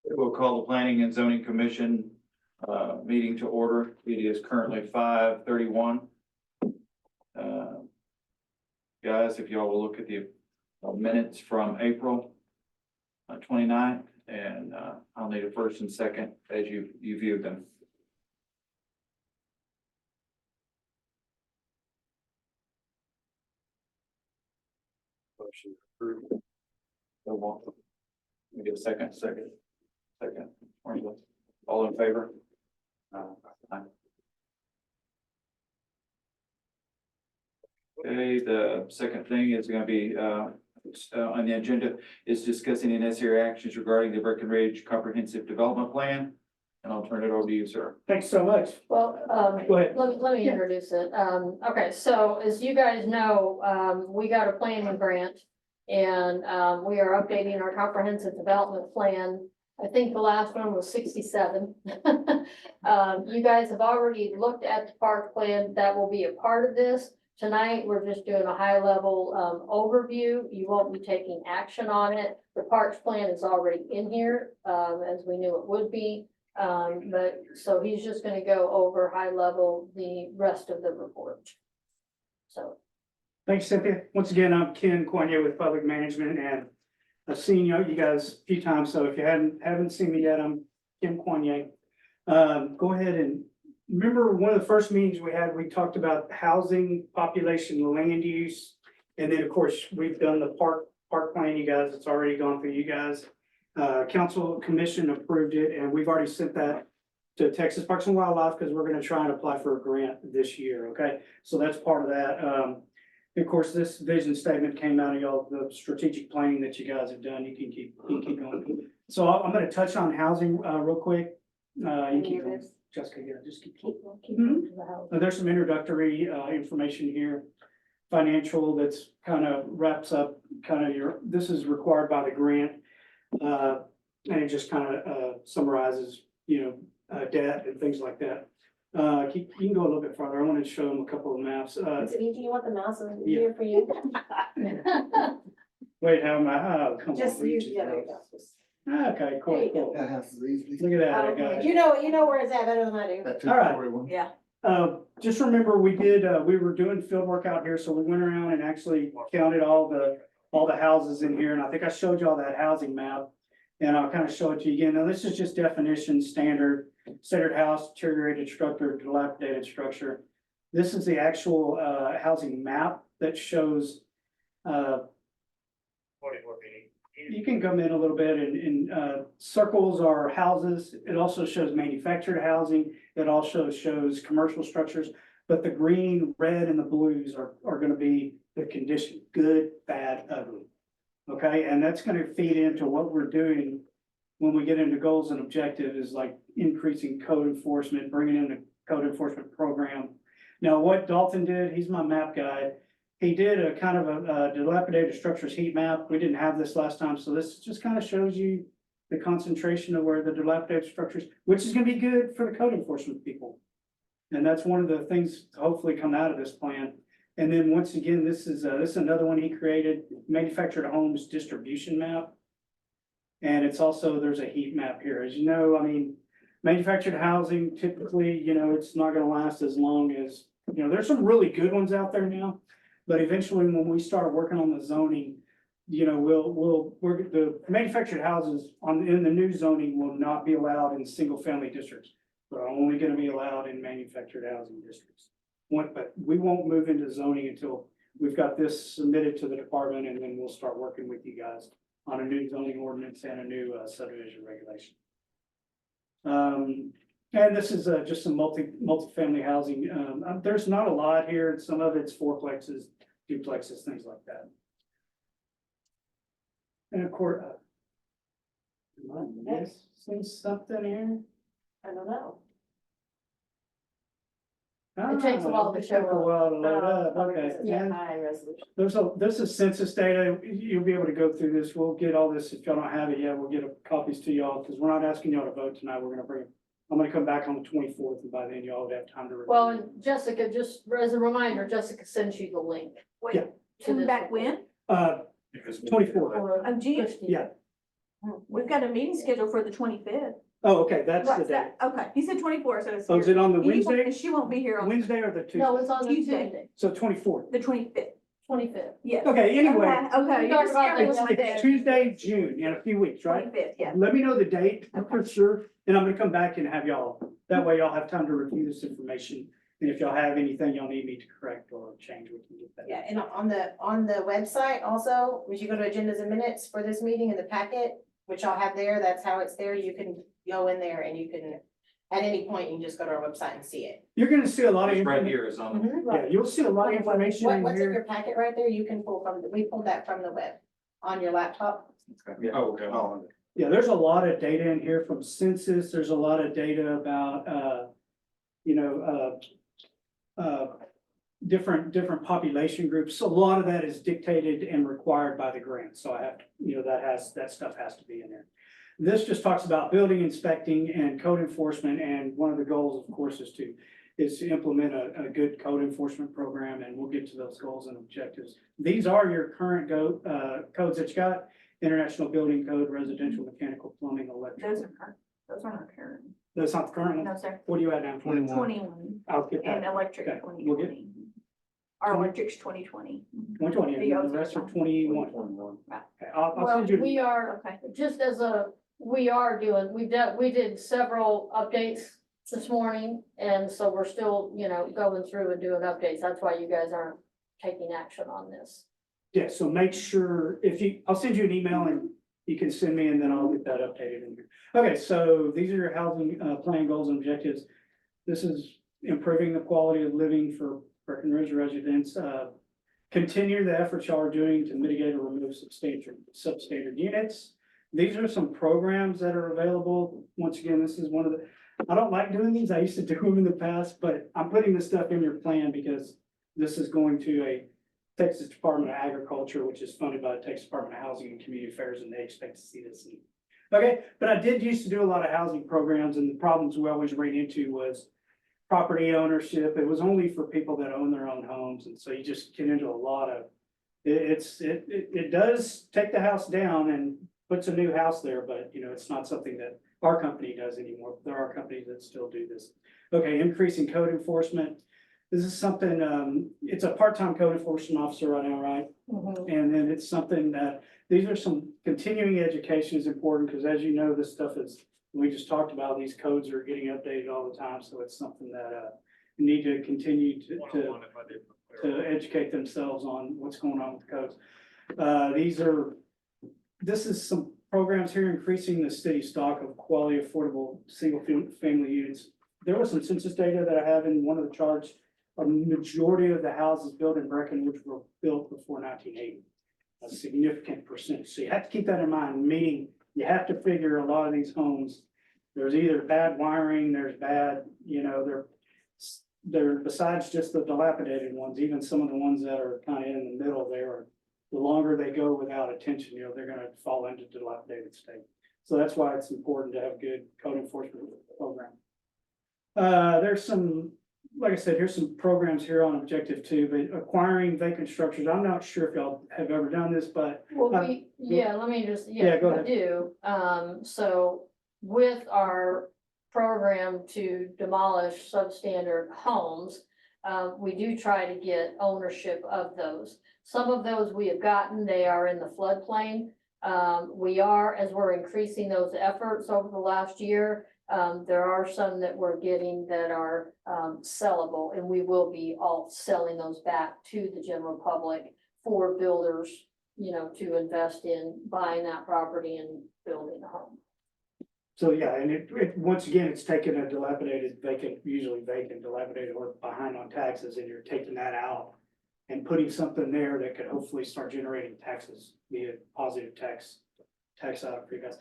We'll call the Planning and Zoning Commission meeting to order. It is currently 5:31. Guys, if y'all will look at the minutes from April 29th, and I'll need a first and second as you viewed them. Motion approved. No more. We get a second. All in favor? Aye. Okay, the second thing is going to be on the agenda is discussing and necessary actions regarding the Breckenridge Comprehensive Development Plan. And I'll turn it over to you, sir. Thanks so much. Well, Go ahead. let me introduce it. Okay, so as you guys know, we got a planning grant. And we are updating our comprehensive development plan. I think the last one was 67. You guys have already looked at the park plan that will be a part of this. Tonight, we're just doing a high level overview. You won't be taking action on it. The parks plan is already in here, as we knew it would be. But so he's just gonna go over high level the rest of the report. So. Thanks, Cynthia. Once again, I'm Ken Coignet with Public Management, and I've seen you guys a few times. So if you haven't seen me yet, I'm Ken Coignet. Go ahead and remember one of the first meetings we had, we talked about housing, population, land use. And then, of course, we've done the park plan, you guys. It's already gone through you guys. Council Commission approved it, and we've already sent that to Texas Parks and Wildlife because we're going to try and apply for a grant this year. Okay, so that's part of that. Of course, this vision statement came out of y'all, the strategic planning that you guys have done. You can keep going. So I'm going to touch on housing real quick. You can keep going. Jessica, yeah, just keep going. Keep going to the house. There's some introductory information here. Financial that's kind of wraps up kind of this is required by the grant. And it just kind of summarizes, debt and things like that. You can go a little bit farther. I wanted to show them a couple of maps. Is it easy? You want the mouse Yeah. here for you? Wait, how am I? Come Just on. use, yeah, there you go. Okay, cool, There you cool. That house is easy. Look at that, I Okay. got it. You know where it's at better than I do. That All right. two-story one. Yeah. Just remember, we were doing field work out here, so we went around and actually counted all the houses in here, and I think I showed you all that housing map. And I'll kind of show it to you again. Now, this is just definition, standard house, deteriorated structure, dilapidated structure. This is the actual housing map that shows. You can come in a little bit and circles are houses. It also shows manufactured housing. It also shows commercial structures. But the green, red, and the blues are gonna be the condition, good, bad, ugly. Okay, and that's gonna feed into what we're doing when we get into goals and objectives is like increasing code enforcement, bringing in a code enforcement program. Now, what Dalton did, he's my map guy. He did a kind of a dilapidated structures heat map. We didn't have this last time, so this just kind of shows you the concentration of where the dilapidated structures, which is gonna be good for the code enforcement people. And that's one of the things to hopefully come out of this plan. And then once again, this is another one he created, manufactured homes distribution map. And it's also, there's a heat map here. As you know, I mean, manufactured housing typically, it's not gonna last as long as, there's some really good ones out there now. But eventually, when we start working on the zoning, the manufactured houses in the new zoning will not be allowed in single family districts. They're only gonna be allowed in manufactured housing districts. But we won't move into zoning until we've got this submitted to the department, and then we'll start working with you guys on a new zoning ordinance and a new subdivision regulation. And this is just some multi-family housing. There's not a lot here. Some of it's fourplexes, duplexes, things like that. And of course, am I missing something here? I don't know. It takes a while to It show took a up. while to load up, Probably okay. because it's Yeah. high resolution. This is census data. You'll be able to go through this. We'll get all this. If y'all don't have it yet, we'll get copies to y'all because we're not asking y'all to vote tonight. I'm gonna come back on the 24th, and by then y'all would have time to review. Well, and Jessica, just as a reminder, Jessica sends you the link. Yeah. Come back when? 24th. Or June? Christie. Yeah. We've got a meeting scheduled for the 25th. Oh, okay, that's the day. Okay, he said 24, so it's. Oh, is it on the He won't- Wednesday? She won't be here on Wednesday or the Tuesday? No, it's on the Tuesday. Tuesday, So 24th. the 25th. 25th. Yes. Okay, anyway, Okay, We you're talked about scaring me this with my it's day. Tuesday, June, in a few weeks, right? 25th, yeah. Let me know the date for Okay. sure, and I'm gonna come back and have y'all, that way y'all have time to review this information. And if y'all have anything y'all need me to correct or change, we can get that. Yeah, and on the website also, would you go to agendas and minutes for this meeting in the packet, which I'll have there, that's how it's there, you can go in there and you can, at any point, you can just go to our website and see it. You're gonna see a lot of. It's right information. here is on. Yeah, you'll see a lot of information in What's in your here. packet right there, you can pull from, we pulled that from the web, on your laptop. Oh, okay. Yeah, there's a lot of data in here from census, there's a lot of data about, you know, different population groups. So a lot of that is dictated and required by the grant, so I have, you know, that stuff has to be in there. This just talks about building inspecting and code enforcement, and one of the goals, of course, is to implement a good code enforcement program, and we'll get to those goals and objectives. These are your current codes that you got: International Building Code, Residential, Mechanical, Plumbing, Electrical. Those are not current. That's not the current one? No, sir. What do you at now? 21 I'll get and that. electric Okay, 2020. we'll get- Our electric's 2020. 120, The and the rest are 21. Right. Okay, I'll Well, send you. we are, Okay. just as we did several updates this morning, and so we're still, you know, going through and doing updates. That's why you guys aren't taking action on this. Yeah, so make sure, I'll send you an email and you can send me, and then I'll get that updated in here. Okay, so these are your housing, plan goals and objectives. This is improving the quality of living for Breckenridge residents. Continue the efforts y'all are doing to mitigate or remove substandard units. These are some programs that are available. Once again, this is one of the, I don't like doing these. I used to do them in the past, but I'm putting this stuff in your plan because this is going to a Texas Department of Agriculture, which is funded by the Texas Department of Housing and Community Affairs, and they expect to see this. Okay, but I did used to do a lot of housing programs, and the problems we always ran into was property ownership. It was only for people that own their own homes, and so you just get into a lot of, it does take the house down and puts a new house there, but you know, it's not something that our company does anymore. There are companies that still do this. Okay, increasing code enforcement. This is something, it's a part-time code enforcement officer right now, right? And then it's something that, these are some continuing education is important, because as you know, this stuff is, we just talked about, these codes are getting updated all the time, so it's something that, you need to continue to educate themselves on what's going on with the codes. This is some programs here increasing the city stock of quality, affordable, family units. There was some census data that I have in one of the charts. A majority of the houses built in Breckenridge were built before 1980. A significant percentage. So you have to keep that in mind, meaning you have to figure a lot of these homes, there's either bad wiring, there's bad, you know, they're besides just the dilapidated ones, even some of the ones that are kind of in the middle there, the longer they go without attention, you know, they're gonna fall into dilapidated state. So that's why it's important to have good code enforcement program. There's some, like I said, here's some programs here on objective 2, but acquiring vacant structures. I'm not sure if y'all have ever done this, but Well, let me just, Yeah, go ahead. we do. So with our program to demolish substandard homes, we do try to get ownership of those. Some of those we have gotten, they are in the floodplain. We are, as we're increasing those efforts over the last year, there are some that we're getting that are sellable, and we will be all selling those back to the general public for builders, you know, to invest in buying that property and building a home. so yeah, and once again, it's taking a dilapidated vacant, usually vacant, dilapidated or behind on taxes, and you're taking that out and putting something there that could hopefully start generating taxes, be a positive tax out for you guys.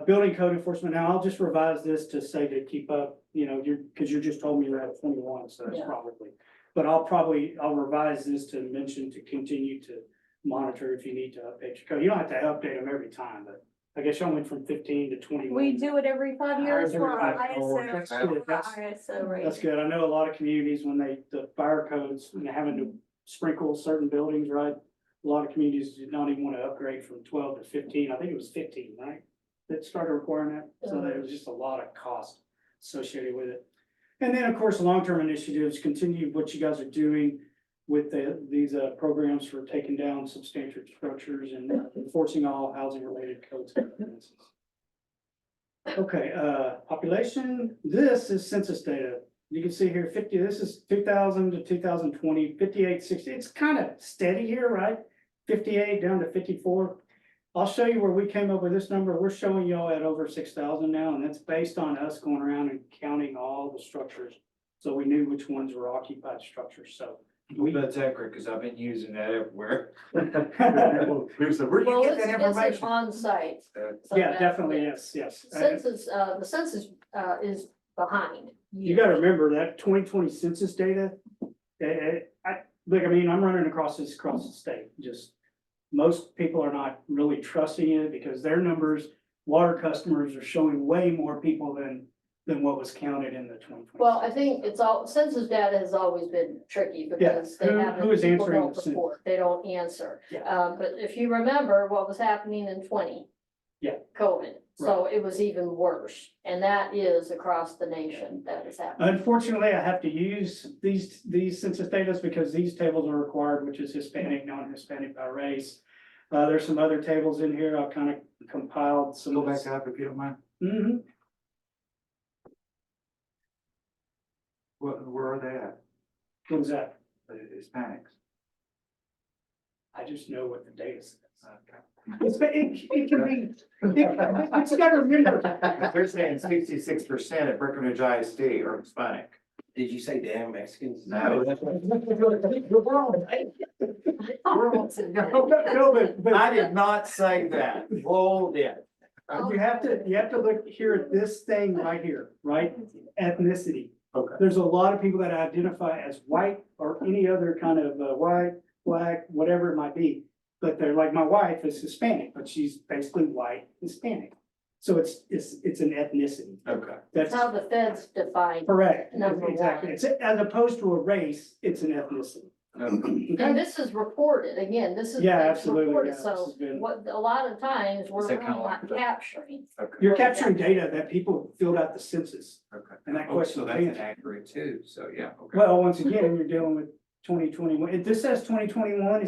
Building code enforcement. Now I'll just revise this to say to keep up, you know, because you just told me you're at 21, so that's Yeah. probably. But I'll revise this to mention to continue to monitor if you need to update your code. You don't have to update them every time, but I guess y'all went from 15 to 21. We do it every 5 years for our That's ISO. good. For our ISO rating. That's good. I know a lot of communities when the fire codes, and they're having to sprinkle certain buildings, right? A lot of communities did not even want to upgrade from 12 to 15. I think it was 15, right? That started requiring that. So there was just a lot of cost associated with it. And then, of course, long-term initiatives continue what you guys are doing with these programs for taking down substantial structures and enforcing all housing-related codes and ordinances. Okay, population, this is census data. You can see here 50, this is 2000 to 2020, 58, 60. It's kind of steady here, right? 58 down to 54. I'll show you where we came up with this number. We're showing y'all at over 6,000 now, and that's based on us going around and counting all the structures. So we knew which ones were occupied structures, so. That's accurate, because I've been using that everywhere. People said, where do Well, you it's, get that it's information? on site. So Yeah, that- definitely, yes, yes. Census, the census, is behind. You gotta remember that 2020 census data, I mean, I'm running across the state, just. Most people are not really trusting it because their numbers, water customers are showing way more people than what was counted in the 2020. Well, I think it's all, census data has always been tricky Yeah, because they who haven't, is people answering don't the census? report, they don't answer. Yeah. But if you remember what was happening in 20. Yeah. COVID, so it was even worse, and that is across the nation that is happening. Unfortunately, I have to use these census data because these tables are required, which is Hispanic, non-Hispanic by race. There's some other tables in here. I've kind of compiled some. Go back up if you don't mind. Mhm. Where are they at? What is that? The Hispanics. I just know what the data says. Okay. It can be, it's got to remember. They're saying 66% at Breckenridge ISD are Hispanic. Did you say damn Mexicans? No. No, but I did not say that. Roll it. you have to look here at this thing right here, right? Ethnicity. Okay. There's a lot of people that identify as white or any other kind of white, black, whatever it might be. But they're like, my wife is Hispanic, but she's basically white Hispanic. So it's an ethnicity. Okay. That's That's how the feds define, correct. Number Exactly. one. It's as opposed to a race, it's an ethnicity. and this is reported, again, this is. Yeah, it's absolutely, reported, yeah, this So has been- what, a lot of times, we're Is that kinda not like the- capturing. Okay. You're capturing data that people filled out the census. Okay. And that Oh, question so was that's answered. inaccurate too, so yeah, okay. Well, once again, you're dealing with 2021. If this says 2021,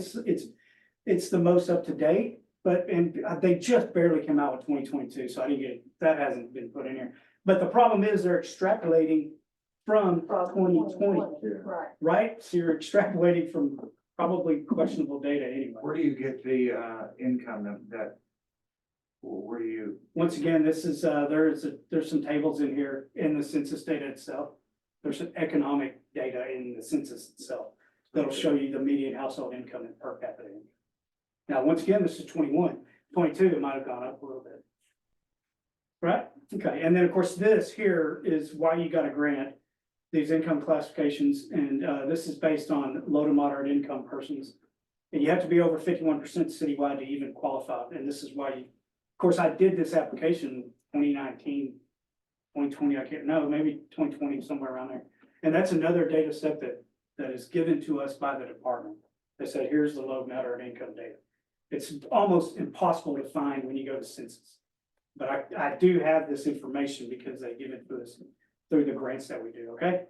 it's the most up to date. But, and they just barely came out with 2022, so I didn't get, that hasn't been put in here. But the problem is they're extrapolating from From 2020, Right. right? So you're extrapolating from probably questionable data anyway. Where do you get the income that? Where do you? Once again, this is, there's some tables in here in the census data itself. There's some economic data in the census itself that'll show you the median household income and per capita income. Now, once again, this is 21, 22, it might have gone up a little bit. Right? Okay, and then of course, this here is why you got a grant, these income classifications, and this is based on low to moderate income persons. And you have to be over 51% citywide to even qualify, and this is why you, of course, I did this application 2019, 2020, I can't, no, maybe 2020, somewhere around there. And that's another data set that is given to us by the department. They said, here's the low moderate income data. It's almost impossible to find when you go to census. But I do have this information because they give it to us through the grants that we do, okay?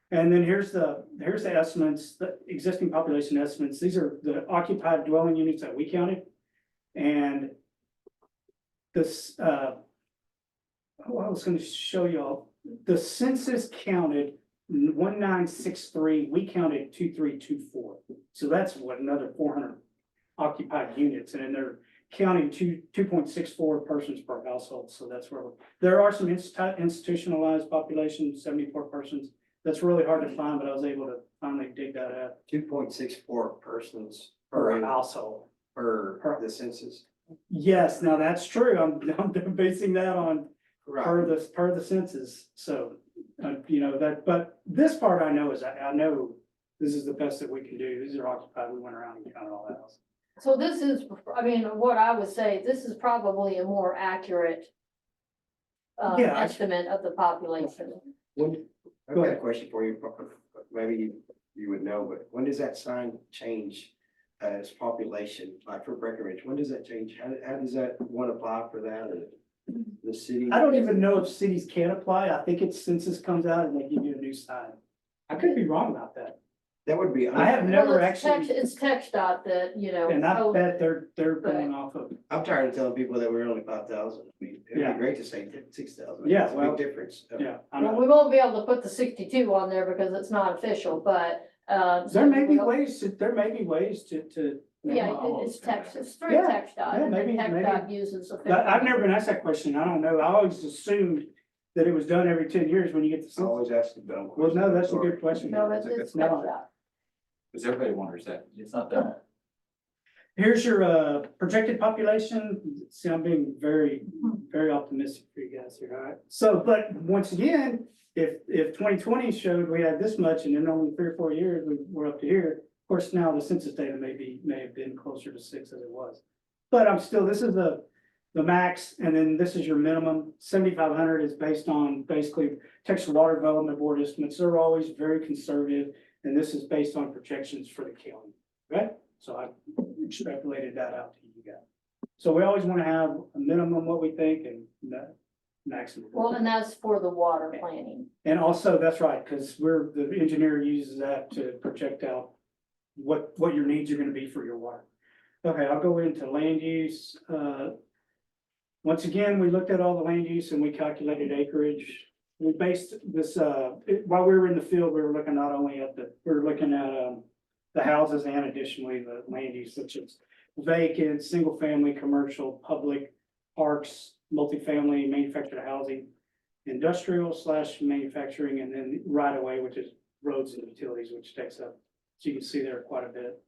And then here's the estimates, the existing population estimates. These are the occupied dwelling units that we counted. And this, I was gonna show y'all, the census counted 1963, we counted 2324. So that's what, another 400 occupied units, and then they're counting 2.64 persons per household, so that's where, there are some institutionalized population, 74 persons. That's really hard to find, but I was able to finally dig that out 2.64 persons per per household. per the census. Yes, now that's true, I'm basing that on per the census, so, you know, that, but this part I know is, I know this is the best that we can do, these are occupied, we went around and counted all that else. So this is, I mean, what I would say, this is probably a more accurate Yeah, I- estimate of the population. When, I've Go got a ahead. question for you, maybe you would know, but when does that sign change as population, like for Breckenridge, when does that change? How does that one apply for that or the city? I don't even know if cities can apply. I think it's census comes out and they give you a new sign. I could be wrong about that. That would be. I have Well, never it's actually, It's text dot that, you know. and I told- bet they're going off of, I'm tired of telling people that we're only 5,000. I mean, it'd Yeah. be great to say 6,000. Yeah, It's a well, big difference. yeah. I Well, know. we won't be able to put the 62 on there because it's not official, but, There may be we'll- ways to. Yeah, it's text, it's through Yeah, text dot, yeah, and then maybe- text maybe. dot uses official. I've never been asked that question. I don't know. I always assumed that it was done every 10 years when you get the I census. always ask the dumb Well, question. no, that's a good question. No, it's text No. dot. Because everybody wonders that, it's not done. Here's your projected population. See, I'm being very, very optimistic for you guys here, all right? So, but once again, if 2020 showed we had this much and in only 3 or 4 years, we're up to here. Of course, now the census data may have been closer to 6 as it was. But I'm still, this is the max, and then this is your minimum. 7,500 is based on basically Texas Water Development Board estimates. They're always very conservative, and this is based on projections for the county, right? So I extrapolated that out to you guys. So we always want to have a minimum what we think and the maximum. Well, and that's for the water planning. And also, that's right, because the engineer uses that to project out what your needs are gonna be for your water. Okay, I'll go into land use. Once again, we looked at all the land use and we calculated acreage. We based this, while we were in the field, we were looking not only at the houses and additionally the land use, such as vacant, single family, commercial, public, parks, multifamily, manufactured housing, industrial / manufacturing, and then right away, which is roads and utilities, which takes up, so you can see there quite a bit.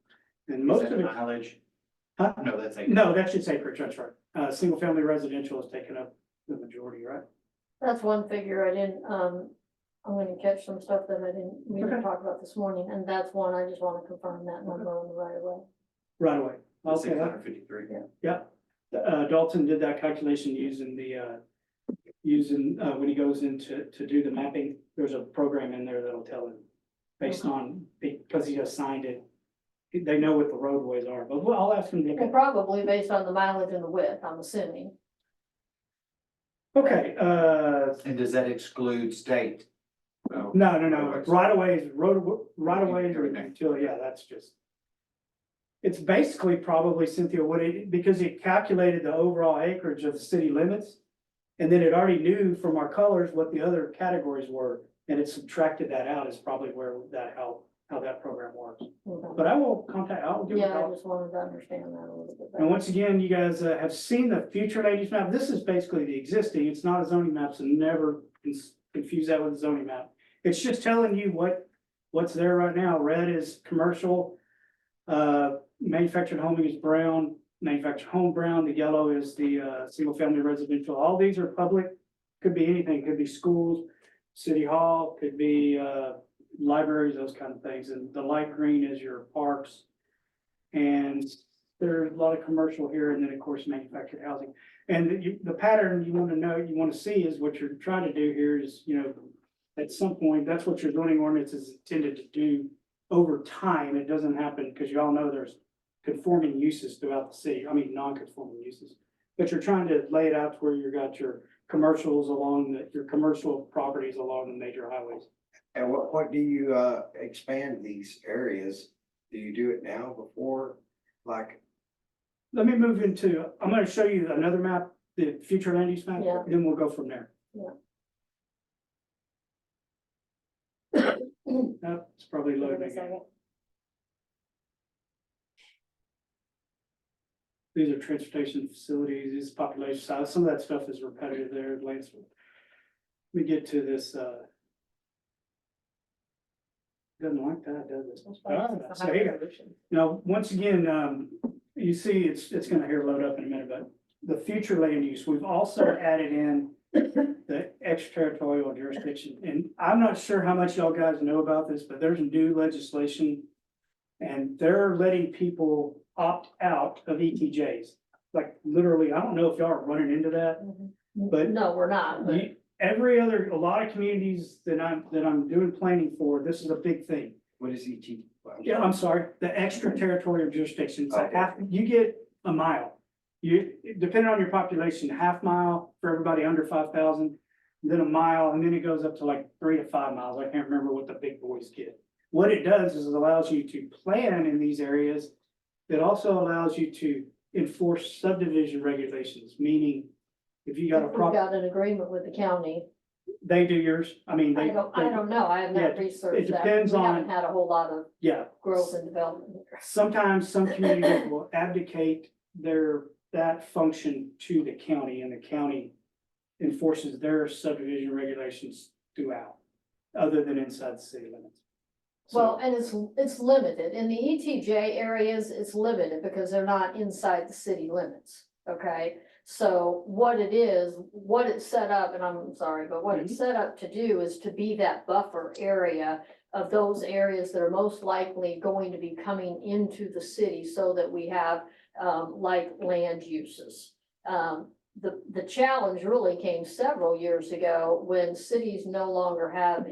And most of it, Mileage? huh? No, that's like. No, that should say acreage, that's right. Single family residential is taking up the majority, right? That's one figure I didn't, I'm gonna catch some stuff that we didn't Okay. talk about this morning, and that's one, I just wanna confirm that number on the right away. Right away. Okay, 653. Dalton did that calculation using when he goes to do the mapping, there's a program in there that'll tell him. Based on, because he assigned it, they know what the roadways are, but I'll ask him to look Well, at. probably based on the mileage and the width, I'm assuming. Okay, And does that exclude state? no, Roadways. right away, right away, Everything. until, yeah, that's just. It's basically probably, Cynthia, because it calculated the overall acreage of the city limits. And then it already knew from our colors what the other categories were, and it subtracted that out is probably where how that program works. Okay. But I'll give it a Yeah, I call. just wanted to understand that a little bit And better. once again, you guys have seen the future land use map. This is basically the existing. It's not a zoning map, so never confuse that with a zoning map. It's just telling you what's there right now. Red is commercial. Manufactured homing is brown, manufactured home brown. The yellow is the single family residential. All these are public. Could be anything, could be schools, city hall, could be libraries, those kind of things. And the light green is your parks. And there's a lot of commercial here, and then of course manufactured housing. And the pattern you want to see is what you're trying to do here is, at some point, that's what your zoning ordinance is intended to do over time. It doesn't happen because you all know there's conforming uses throughout the city. I mean, non-conforming uses. But you're trying to lay it out to where you got your commercials your commercial properties along the major highways. And what do you, expand these areas? Do you do it now before, like, Let me move into, I'm gonna show you another map, the future land use map, Yeah. then we'll go from there. Nope, it's probably Give it loading a again. second. These are transportation facilities, these population size, some of that stuff is repetitive there, Lance. Let me get to this, doesn't like that, does it? So here you go. Now, once again, you see, it's gonna here load up in a minute, but the future land use, we've also added in the extraterritorial jurisdiction, and I'm not sure how much y'all guys know about this, but there's new legislation. And they're letting people opt out of ETJs, like literally, I don't know if y'all are running into that. But- No, we're not, but A lot of communities that I'm doing planning for, this is a big thing. what is ET? Yeah, I'm sorry, the extraterritorial jurisdiction, so Okay. half, you get a mile. You, depending on your population, half mile for everybody under 5,000, then a mile, and then it goes up to like 3 to 5 miles. I can't remember what the big boys get. What it does is it allows you to plan in these areas. It also allows you to enforce subdivision regulations, meaning if you got a We've prop, got an agreement with the county. they do yours, I mean, I they, don't know, I have yeah, not researched that. depends We on- haven't had a whole lot of yeah. growth and development here. Sometimes some communities will abdicate that function to the county, and the county enforces their subdivision regulations throughout, other than inside the city limits. So- Well, and it's limited. In the ETJ areas, it's limited because they're not inside the city limits, okay? So what it is, what it's set up, and I'm sorry, but what it's set up to do is to be that buffer area of those areas that are most likely going to be coming into the city so that we have, like land uses. The challenge really came several years ago when cities no longer have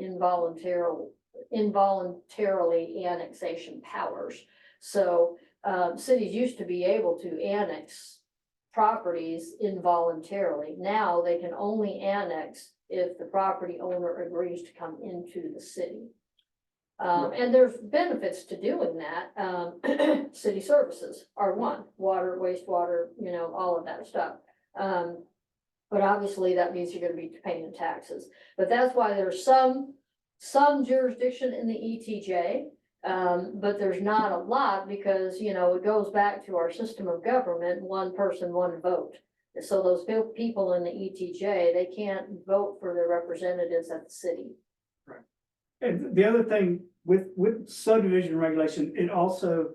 involuntarily annexation powers. So, cities used to be able to annex properties involuntarily. Now they can only annex if the property owner agrees to come into the city. And there's benefits to doing that. City services are one, water, wastewater, all of that stuff. But obviously that means you're gonna be paying taxes. But that's why there's some jurisdiction in the ETJ. But there's not a lot because, it goes back to our system of government, one person, one vote. So those people in the ETJ, they can't vote for their representatives at the city. And the other thing with subdivision regulation, it also,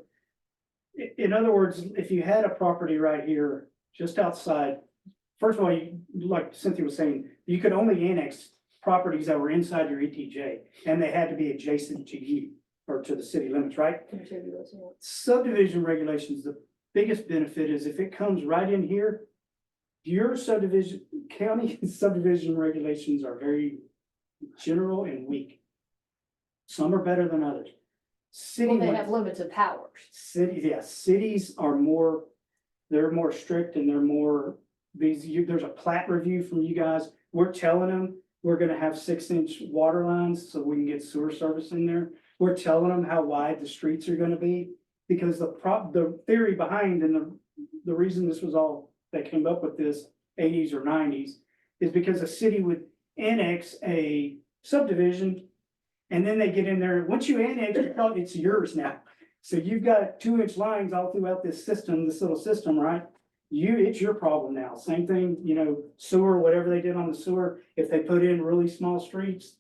in other words, if you had a property right here, just outside, first of all, like Cynthia was saying, you could only annex properties that were inside your ETJ, and they had to be adjacent to you or to the city limits, right? Contiguous, yeah. Subdivision regulations, the biggest benefit is if it comes right in here, your subdivision, county subdivision regulations are very general and weak. Some are better than others. City Well, they ones- have limited powers. cities are more, they're more strict and they're more, there's a plat review from you guys. We're telling them we're gonna have 6-inch water lines so we can get sewer service in there. We're telling them how wide the streets are gonna be. Because the theory behind and the reason this was all, they came up with this 80s or 90s is because a city would annex a subdivision. And then they get in there, once you annex, it's yours now. So you've got 2-inch lines all throughout this system, this little system, right? It's your problem now. Same thing, sewer, whatever they did on the sewer, if they put in really small streets.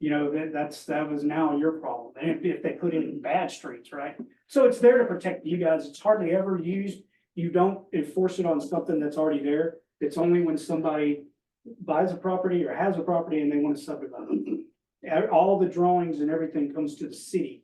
That was now your problem. And if they put in bad streets, right? So it's there to protect you guys. It's hardly ever used. You don't enforce it on something that's already there. It's only when somebody buys a property or has a property and they want to subdivide it. All the drawings and everything comes to the city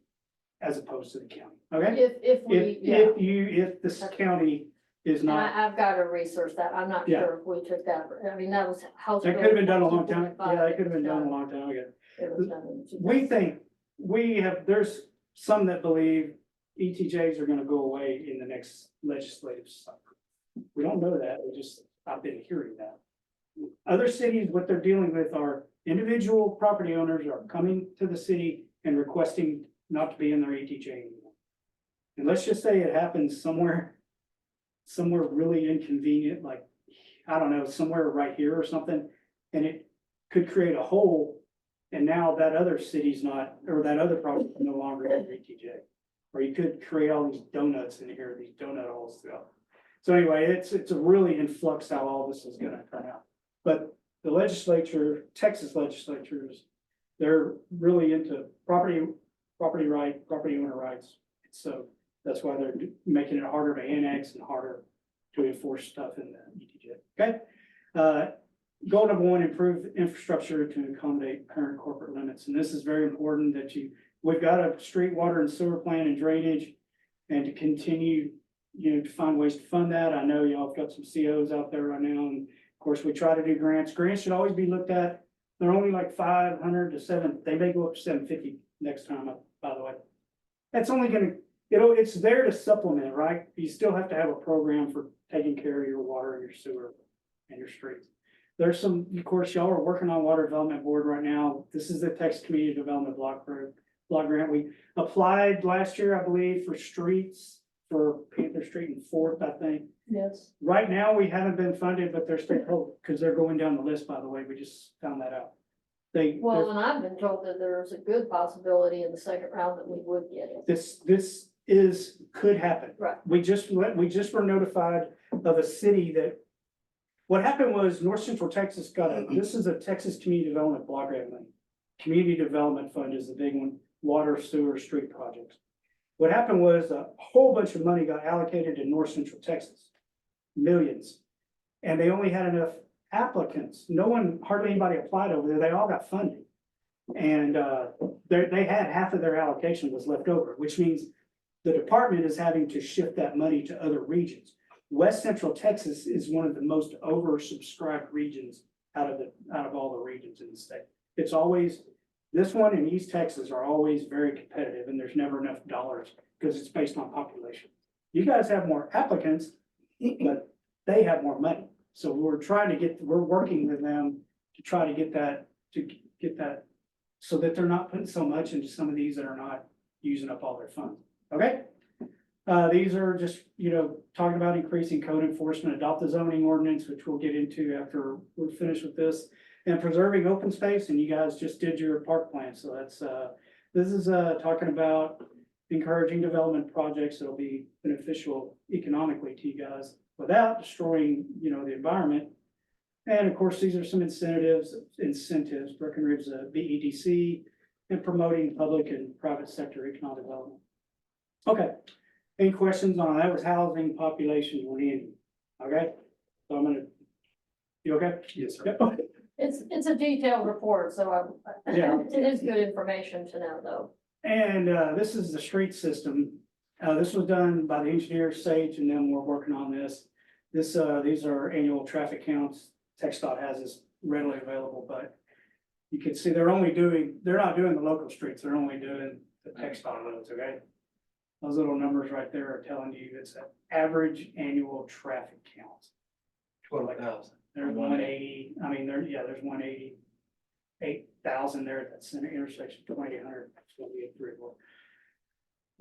as opposed to the county, okay? If this county is And not, I've got to research that. I'm not Yeah. sure if we took that. I mean, that was House. that Bill could have been done a long time, 2.5. yeah, that could have been done a long time ago. It was done in 2000. We think, there's some that believe ETJs are gonna go away in the next legislative cycle. We don't know that, I've been hearing that. Other cities, what they're dealing with are individual property owners are coming to the city and requesting not to be in their ETJ anymore. And let's just say it happens somewhere really inconvenient, like, I don't know, somewhere right here or something, and it could create a hole. And now that other city's not, or that other property is no longer in ETJ. Or you could create all these donuts in here, these donut holes throughout. So anyway, it's a really influx how all this is gonna turn out. But the legislature, Texas legislatures, they're really into property owner rights. So that's why they're making it harder to annex and harder to enforce stuff in the ETJ, okay? Goal number 1, improve infrastructure to accommodate current corporate limits. And this is very important that we've got a street, water and sewer plan and drainage. And to continue, to find ways to fund that. I know y'all have got some COs out there right now. And of course, we try to do grants. Grants should always be looked at. They're only like 500 to 7. They may go up to 750 next time, by the way. That's only gonna, it's there to supplement, right? You still have to have a program for taking care of your water and your sewer and your streets. There's some, of course, y'all are working on Water Development Board right now. This is the Texas Community Development Block Grant. We applied last year, I believe, for streets for Panther Street and Fourth, I think. Yes. Right now, we haven't been funded, but they're still hope, because they're going down the list, by the way. We just found that out. Well, and I've been told that there's a good possibility in the second round that we would get it. This could happen. Right. We just were notified of a city that. What happened was North Central Texas this is a Texas Community Development Block Grant money. Community Development Fund is the big one, water, sewer, street projects. What happened was a whole bunch of money got allocated to North Central Texas, millions. And they only had enough applicants. Hardly anybody applied over there. They all got funded. And they had half of their allocation was left over, which means the department is having to shift that money to other regions. West Central Texas is one of the most oversubscribed regions out of all the regions in the state. It's always, this one and East Texas are always very competitive, and there's never enough dollars because it's based on population. You guys have more applicants, but they have more money. So we're working with them to try to get that, so that they're not putting so much into some of these that are not using up all their funds. Okay? These are just, talking about increasing code enforcement, adopt the zoning ordinance, which we'll get into after we're finished with this, and preserving open space, and you guys just did your park plan, so that's, this is, talking about encouraging development projects that'll be beneficial economically to you guys without destroying, the environment. And of course, these are some incentives, Breckenridge, BEDC, and promoting public and private sector economic development. Okay. Any questions on that? Was housing, population, or Andy? Okay, so you okay? Yes, sir. Yep. It's a detailed report, so Yeah. it is good information to know, though. And this is the street system. This was done by the engineer Sage, and then we're working on this. These are annual traffic counts. TxDOT has this readily available, but you can see they're not doing the local streets. They're only doing the TxDOT roads, okay? Those little numbers right there are telling you it's an average annual traffic count. 12,000. There's 180, there's 188,000 there at that center intersection, 2,800, that's what we had 3 or 4.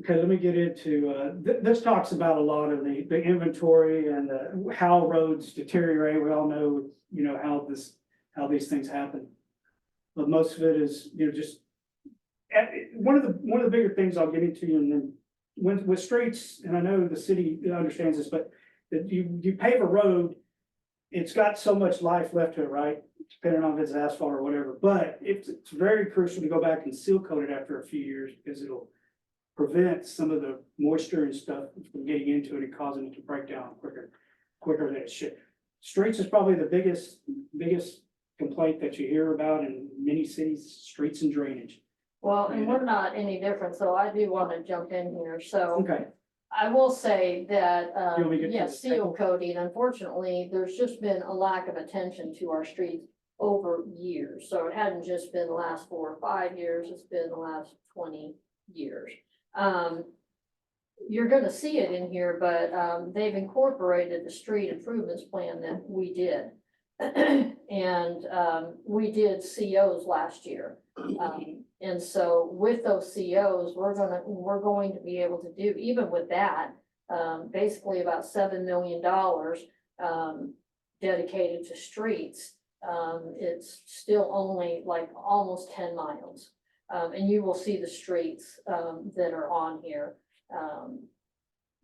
Okay, let me get into, this talks about a lot of the inventory and how roads deteriorate. We all know, how these things happen. But most of it is, just, one of the bigger things I'll get into, and then with streets, and I know the city understands this, but that you pave a road, it's got so much life left to it, right? Depending on if it's asphalt or whatever, but it's very crucial to go back and seal coat it after a few years because it'll prevent some of the moisture and stuff from getting into it and causing it to break down quicker than it should. Streets is probably the biggest complaint that you hear about in many cities, streets and drainage. Well, and we're not any different, so I do want to jump in here, so. Okay, I will say that, You want me to get to yes, the seal coating, unfortunately, there's just been a lack of attention to our streets over years. So it hadn't just been the last 4 or 5 years, it's been the last 20 years. You're gonna see it in here, but, they've incorporated the street improvements plan that we did. And, we did COs last year. And so with those COs, we're going to be able to do, even with that, basically about $7 million dedicated to streets. It's still only like almost 10 miles. And you will see the streets that are on here.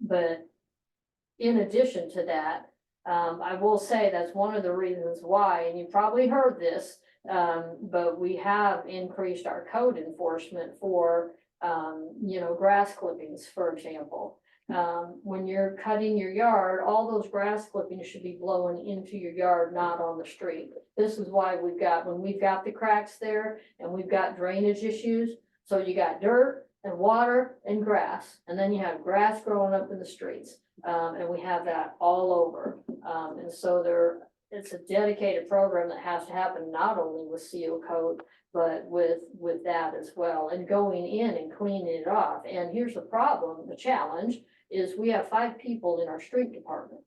But in addition to that, I will say that's one of the reasons why, and you probably heard this, but we have increased our code enforcement for, grass clippings, for example. When you're cutting your yard, all those grass clippings should be blowing into your yard, not on the street. This is why when we've got the cracks there and we've got drainage issues, so you got dirt and water and grass, and then you have grass growing up in the streets. And we have that all over. And so it's a dedicated program that has to happen not only with seal coat, but with that as well, and going in and cleaning it off. And here's the problem, the challenge, is we have 5 people in our street department.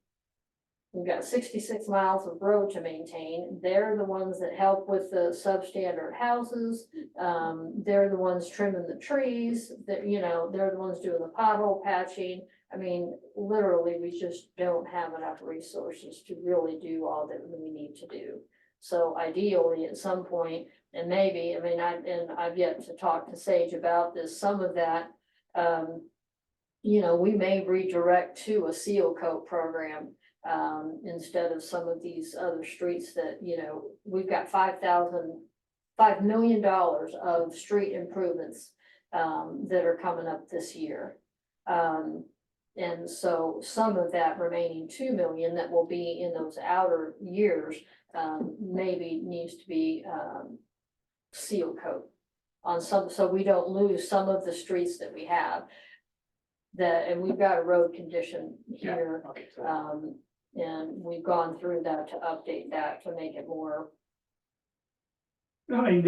We've got 66 miles of road to maintain. They're the ones that help with the substandard houses. They're the ones trimming the trees, that, you know, they're the ones doing the pothole patching. I mean, literally, we just don't have enough resources to really do all that we need to do. So ideally, at some point, and maybe, I mean, I've yet to talk to Sage about this, some of that, you know, we may redirect to a seal coat program, instead of some of these other streets that, you know, we've got $5 million of street improvements, that are coming up this year. And so some of that remaining 2 million that will be in those outer years, maybe needs to be, seal coat on some, so we don't lose some of the streets that we have. That, and we've got a road condition here, Okay, so- and we've gone through that to update that to make it more. I mean,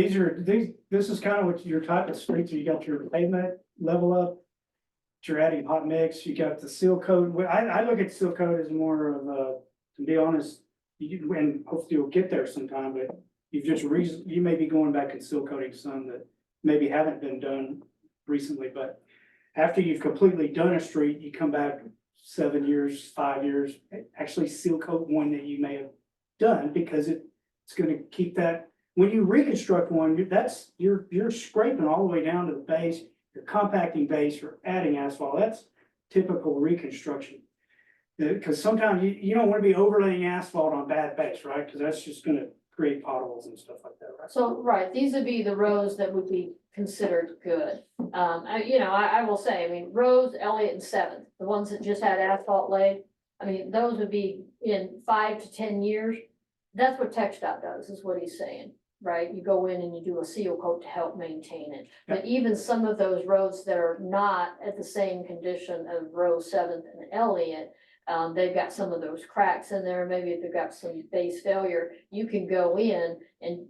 this is kind of what your type of streets, you got your pavement level up. You're adding hot mix, you got the seal coat. Well, I look at seal coat as more of a, to be honest, and hopefully you'll get there sometime, but you may be going back and seal coating some that maybe haven't been done recently, but after you've completely done a street, you come back 7 years, 5 years, actually seal coat one that you may have done, because it's gonna keep that. When you reconstruct one, you're scraping all the way down to the base, you're compacting base, you're adding asphalt. That's typical reconstruction. Because sometimes you don't want to be overlaying asphalt on bad base, right? Because that's just gonna create potholes and stuff like that, right? So, right, these would be the roads that would be considered good. I will say, I mean, Rose, Elliott, and Seventh, the ones that just had asphalt laid, I mean, those would be in 5 to 10 years. That's what TxDOT does, is what he's saying, right? You go in and you do a seal coat to help maintain it. But even some of those roads that are not at the same condition of Rose, Seventh, and Elliott, they've got some of those cracks in there, maybe if they've got some base failure, you can go in and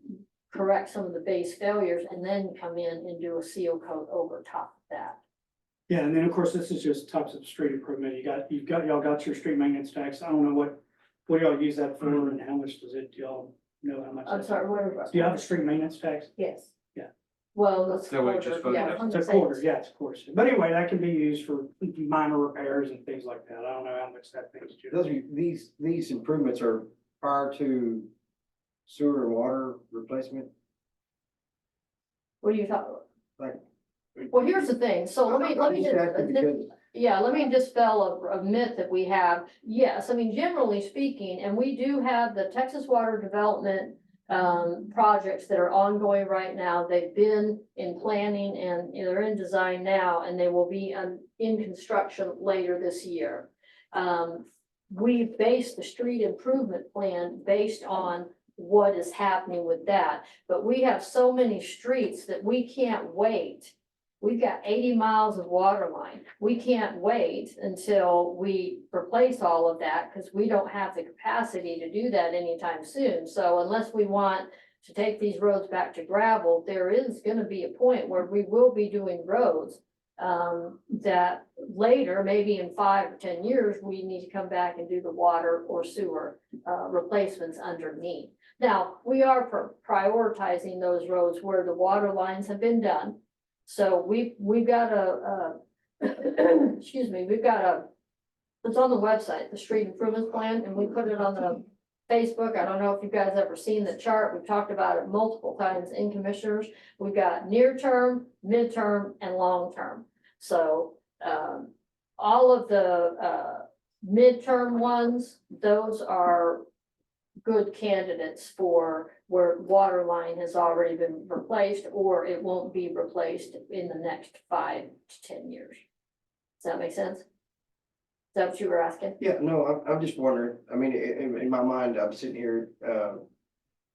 correct some of the base failures and then come in and do a seal coat over top of that. Yeah, and then of course, this is just types of street improvement. Y'all got your street maintenance tax. I don't know what y'all use that for and how much does it, y'all know how much? I'm sorry, what? Do you have a street maintenance tax? Yes. Well, that's. So we just voted on. It's a quarter, yeah, it's a quarter. But anyway, that can be used for minor repairs and things like that. I don't know how much that thing's due. Those are, these improvements are prior to sewer and water replacement? What do you thought? Like. Well, here's the thing, so let me I'm just, just asking because- yeah, let me dispel a myth that we have. Yes, I mean, generally speaking, and we do have the Texas Water Development projects that are ongoing right now. They've been in planning and they're in design now, and they will be in construction later this year. We base the street improvement plan based on what is happening with that, but we have so many streets that we can't wait. We've got 80 miles of water line. We can't wait until we replace all of that, because we don't have the capacity to do that anytime soon. So unless we want to take these roads back to gravel, there is gonna be a point where we will be doing roads that later, maybe in 5 or 10 years, we need to come back and do the water or sewer replacements underneath. Now, we are prioritizing those roads where the water lines have been done. So we've got excuse me, it's on the website, the street improvement plan, and we put it on the Facebook. I don't know if you guys ever seen the chart. We've talked about it multiple times in commissioners. We've got near term, midterm, and long term. So, all of the, midterm ones, those are good candidates for where water line has already been replaced, or it won't be replaced in the next 5 to 10 years. Does that make sense? Is that what you were asking? Yeah, no, I'm just wondering, I mean, in my mind, I'm sitting here,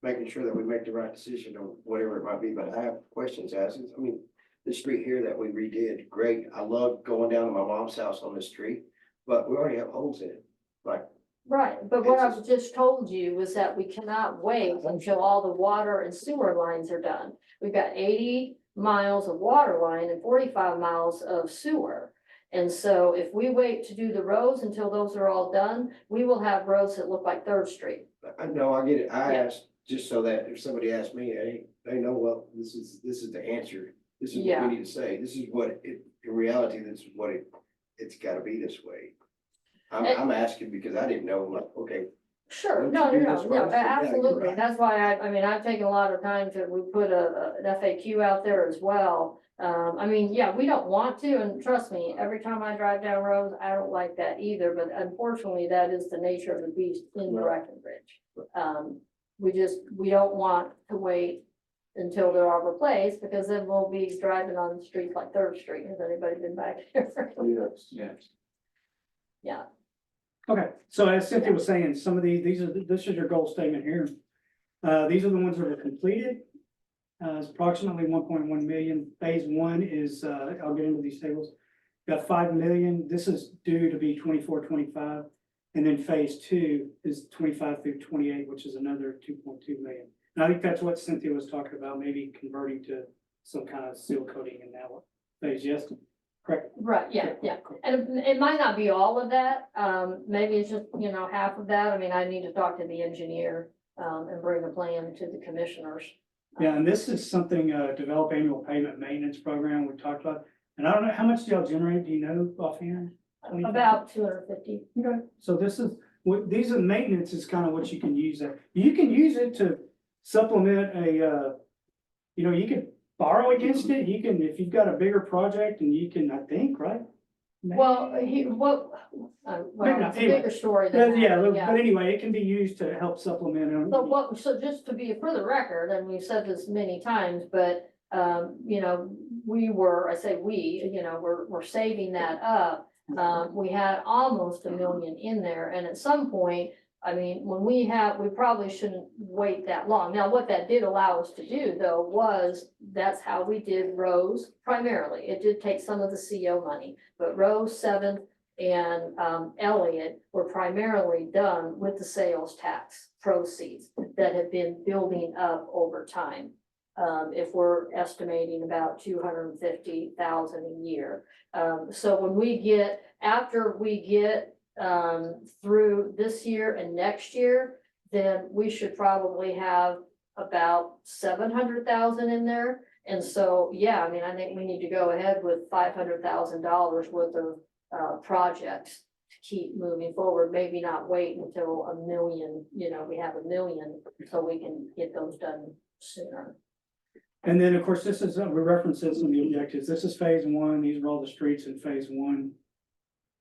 making sure that we make the right decision on whatever it might be, but I have questions asked. I mean, the street here that we redid, great, I love going down to my mom's house on the street, but we already have holes in it. Like, Right, but what It's I've just told you was that we cannot wait until all the water and sewer lines are done. We've got 80 miles of water line and 45 miles of sewer. And so if we wait to do the roads until those are all done, we will have roads that look like Third Street. I know, I get it. I Yeah. asked just so that if somebody asked me, they know, well, this is the answer. This is what Yeah. we need to say. This is what in reality, this is what it's gotta be this way. I'm asking because I didn't know, like, okay, Sure, Don't no, you no, do no, this no, first? Yeah, you're absolutely. right. That's why I mean, I've taken a lot of time to, we put an FAQ out there as well. I mean, yeah, we don't want to, and trust me, every time I drive down roads, I don't like that either, but unfortunately, that is the nature of the beast in Right. Breckenridge. We don't want to wait until they're all replaced, because then we'll be driving on the streets like Third Street. Has anybody been back there? Yes. Yeah, Okay, so as Cynthia was saying, some of this is your goal statement here. These are the ones that are completed. It's approximately 1.1 million. Phase one is, I'll get into these tables. Got 5 million. This is due to be 24-25, and then phase two is 25 through 28, which is another 2.2 million. And I think that's what Cynthia was talking about, maybe converting to some kind of seal coating in that one. Phase, yes, correct? right, yeah, yeah. And it might not be all of that, maybe it's just, half of that. I mean, I need to talk to the engineer, and bring a plan to the commissioners. Yeah, and this is something, develop annual payment maintenance program we talked about. And I don't know, how much do y'all generate? Do you know offhand? About 250. Okay, so this is, these are maintenance is kind of what you can use that. You can use it to supplement you can borrow against it. You can, if you've got a bigger project and you can, I think, right? Well, Maybe well, it's a anyway. bigger story than Yeah, that, but anyway, it can be used to help supplement. So just to be for the record, and we've said this many times, but, we're saving that up. We had almost 1 million in there, and at some point, I mean, we probably shouldn't wait that long. Now, what that did allow us to do, though, was that's how we did Rose primarily. It did take some of the CO money, but Rose, Seventh, and Elliott were primarily done with the sales tax proceeds that have been building up over time. If we're estimating about 250,000 a year. So after we get through this year and next year, then we should probably have about 700,000 in there. And so, yeah, I mean, I think we need to go ahead with $500,000 worth of projects to keep moving forward, maybe not wait until 1 million, we have 1 million, so we can get those done sooner. And then, of course, this is, we reference this in the objectives. This is phase one. These are all the streets in phase one.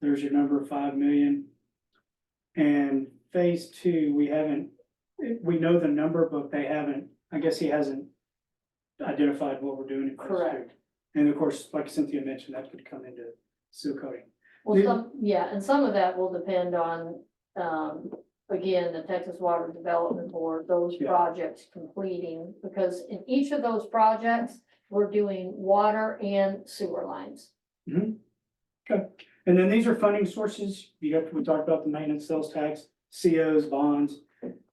There's your number of 5 million. And phase two, we know the number, but I guess he hasn't identified what we're doing in phase two. Correct. And of course, like Cynthia mentioned, that could come into seal coating. Well, and some of that will depend on, again, the Texas Water Development Board, those Yeah. projects completing, because in each of those projects, we're doing water and sewer lines. Okay, and then these are funding sources. We talked about the maintenance sales tax, COs, bonds,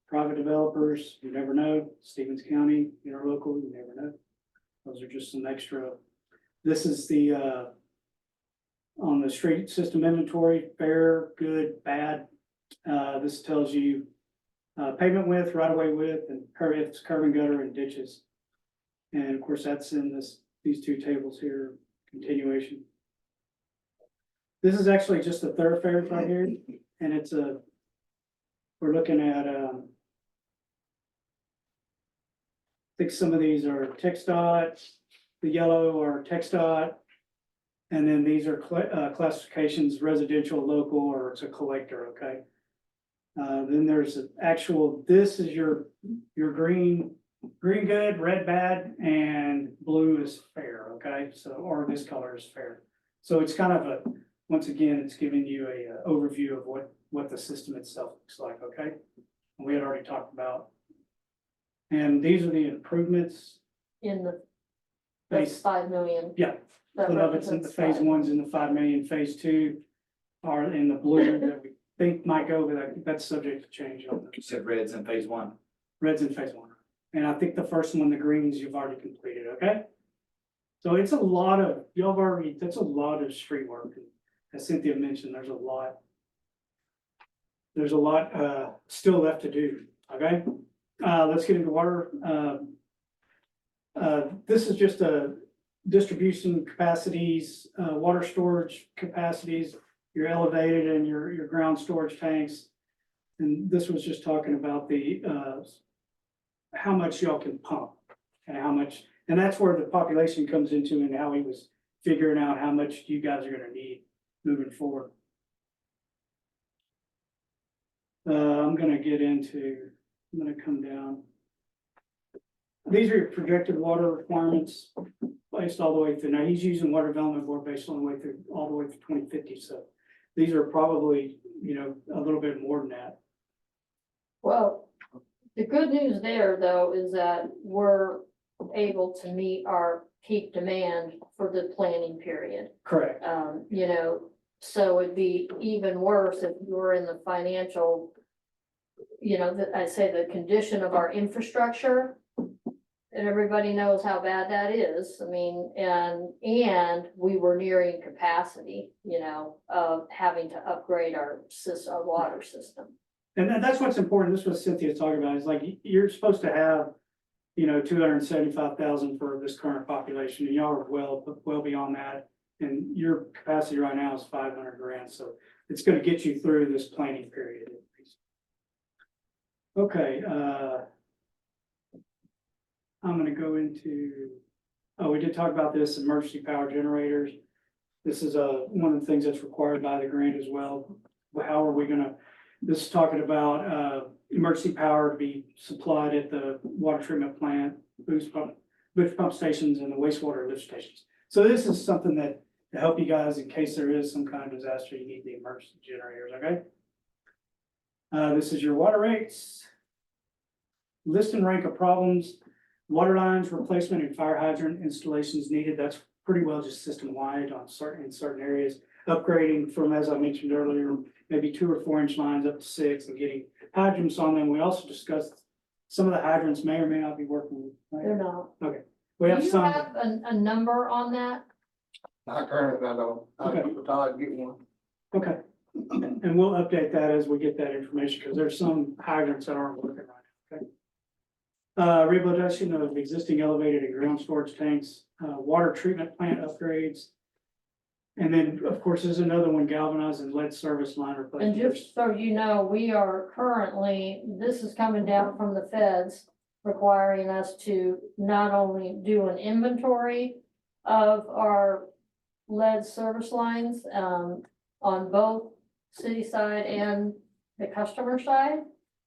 private developers, you never know, Stevens County, interlocal, you never know. Those are just some extra. This is the on the street system inventory, fair, good, bad. This tells you pavement width, right of way width, and if it's curb and gutter and ditches. And of course, that's in these two tables here, continuation. This is actually just the thoroughfares right here, and we're looking at, I think some of these are TXDOT, the yellow are TXDOT, and then these are classifications, residential, local, or it's a collector, okay? Then there's an actual, this is your green good, red bad, and blue is fair, okay? So, or this color is fair. So it's kind of once again, it's giving you a overview of what the system itself looks like, okay? And we had already talked about. And these are the improvements. In the Phase, 5 million. yeah, That some of it's in the represents phase 5 one's in the 5 million, phase two are in the blue that we think might go, but that's subject to change on the You said reds in phase one. reds in phase one. And I think the first one, the greens, you've already completed, okay? So it's a lot of, y'all have already, that's a lot of street work. And as Cynthia mentioned, there's a lot. There's a lot still left to do, okay? Let's get into water. This is just a distribution capacities, water storage capacities, your elevated and your ground storage tanks. And this was just talking about the how much y'all can pump and how much, and that's where the population comes into and how he was figuring out how much you guys are gonna need moving forward. I'm gonna come down. These are your projected water requirements based all the way through. Now, he's using Water Development Board based all the way through 2050, so these are probably, a little bit more than that. Well, the good news there, though, is that we're able to meet our peak demand for the planning period. Correct. So it'd be even worse if you were in the financial, I say the condition of our infrastructure. And everybody knows how bad that is. I mean, and we were nearing capacity, of having to upgrade our water system. And that's what's important. This is what Cynthia's talking about, is like, you're supposed to have, 275,000 for this current population, and y'all are well beyond that. And your capacity right now is 500 grand, so it's gonna get you through this planning period. Okay, I'm gonna go into, we did talk about this, emergency power generators. This is one of the things that's required by the grant as well. How are we gonna, this is talking about emergency power to be supplied at the water treatment plant, boost pump stations and the wastewater lift stations. So this is something that to help you guys in case there is some kind of disaster, you need the emergency generators, okay? This is your water rates. List and rank of problems, water lines replacement and fire hydrant installations needed. That's pretty well just system wide in certain areas. Upgrading from, as I mentioned earlier, maybe 2 or 4 inch lines up to 6 and getting hydrants on them. We also discussed some of the hydrants may or may not be working. Right? They're not. Okay. We Do have you some. have a number on that? Not currently, I don't. Okay. Todd, get one. Okay. And we'll update that as we get that information, because there's some hydrants that aren't working right now, okay? Rehabilitation of existing elevated and ground storage tanks, water treatment plant upgrades. And then, of course, there's another one, galvanized and lead service line And replacement. just so you know, we are currently, this is coming down from the feds, requiring us to not only do an inventory of our lead service lines, on both city side and the customer side.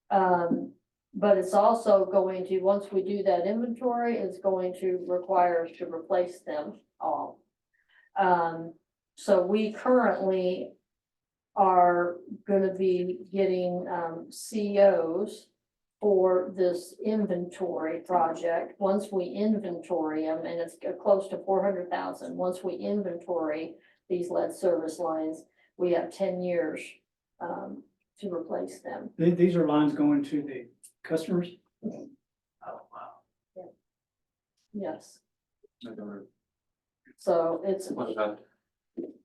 But it's also going to, once we do that inventory, it's going to require us to replace them all. So we currently are gonna be getting COs for this inventory project. Once we inventory them, and it's close to 400,000, once we inventory these lead service lines, we have 10 years to replace them. These are lines going to the customers? Oh, wow. Yes, so What about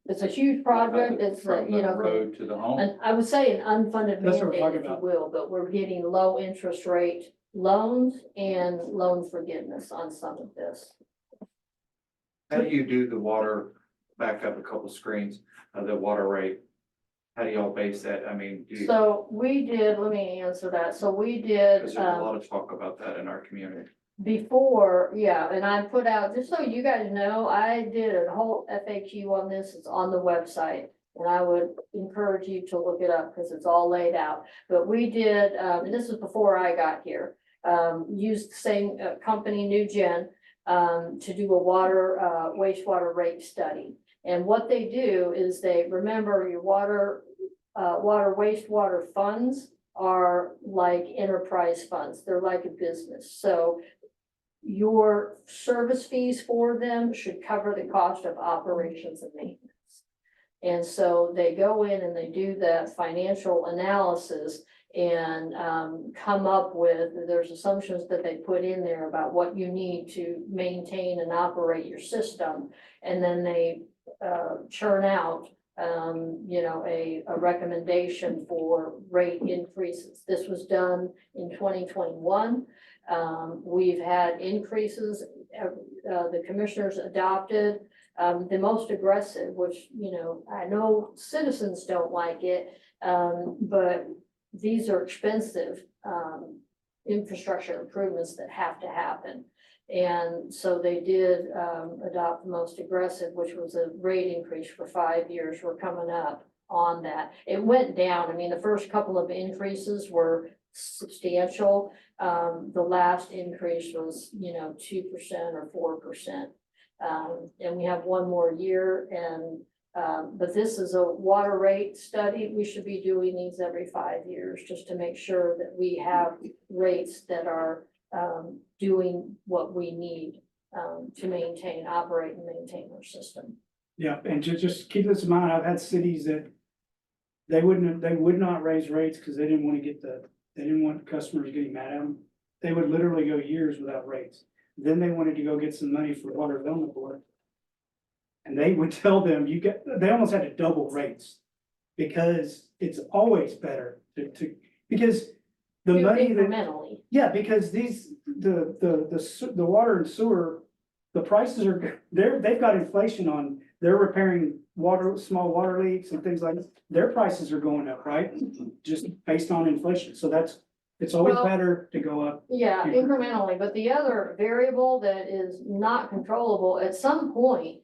it's a huge project. It's, from the road to the home? and I would say an unfunded That's what we're mandate, talking if you about. will, but we're getting low interest rate loans and loan forgiveness on some of this. How do you do the water, back up a couple screens, the water rate? How do y'all base that? I mean, do you, So we did, let me answer that. So we did, because there's a lot of talk about that in our community. before, yeah, and I put out, just so you guys know, I did a whole FAQ on this. It's on the website. And I would encourage you to look it up because it's all laid out. But we did, and this is before I got here, used the same company, New Gen, to do a water, wastewater rate study. And what they do is they remember your water wastewater funds are like enterprise funds. They're like a business. So your service fees for them should cover the cost of operations and maintenance. And so they go in and they do that financial analysis and come up with, there's assumptions that they put in there about what you need to maintain and operate your system. And then they churn out, a recommendation for rate increases. This was done in 2021. We've had increases, the commissioners adopted the most aggressive, which, I know citizens don't like it, but these are expensive infrastructure improvements that have to happen. And so they did adopt the most aggressive, which was a rate increase for 5 years. We're coming up on that. It went down. I mean, the first couple of increases were substantial. The last increase was, 2% or 4%. And we have one more year but this is a water rate study. We should be doing these every 5 years just to make sure that we have rates that are doing what we need to operate and maintain our system. Yeah, and just keep this in mind, I've had cities that they would not raise rates because they didn't want customers getting mad at them. They would literally go years without rates. Then they wanted to go get some money for water development board. And they would tell them, they almost had to double rates. Because it's always better because the Do money that, incrementally. yeah, because the water and sewer, the prices are, they've got inflation on, they're repairing small water leaks and things like that. Their prices are going up, right? Just based on inflation. So it's always Well, better to go up. Yeah, incrementally, but the other variable that is not controllable, at some point,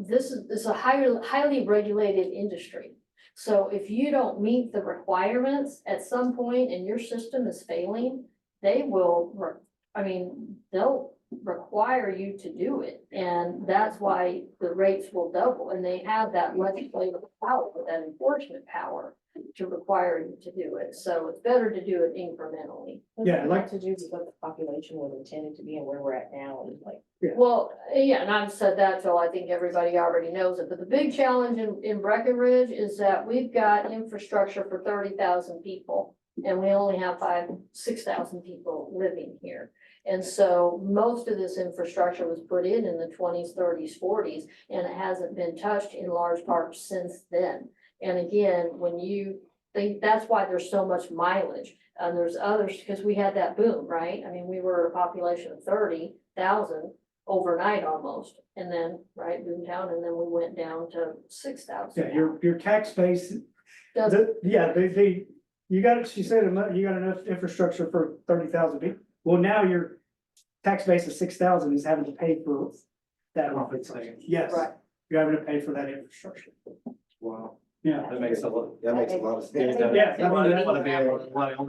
this is a highly regulated industry. So if you don't meet the requirements at some point and your system is failing, they'll require you to do it. And that's why the rates will double, and they have that legislative power, that enforcement power to require you to do it. So it's better to do it incrementally. Yeah, I'd like to do with what the population was intended to be and where we're at now, and like. Well, yeah, and I've said that, so I think everybody already knows it, but the big challenge in Breckenridge is that we've got infrastructure for 30,000 people. And we only have 6,000 people living here. And so most of this infrastructure was put in the 20s, 30s, 40s, and it hasn't been touched in large part since then. And again, when you think, that's why there's so much mileage. And there's others, because we had that boom, right? I mean, we were a population of 30,000 overnight almost. And then, right, boomtown, and then we went down to 6,000. Yeah, your tax base, Doesn't- she said you got enough infrastructure for 30,000 people. Well, now your tax base of 6,000 is having to pay for that. Yes, Right. you're having to pay for that infrastructure. Wow. Yeah, That makes a lot. That makes a lot of sense. Yeah, I I mean, want to be able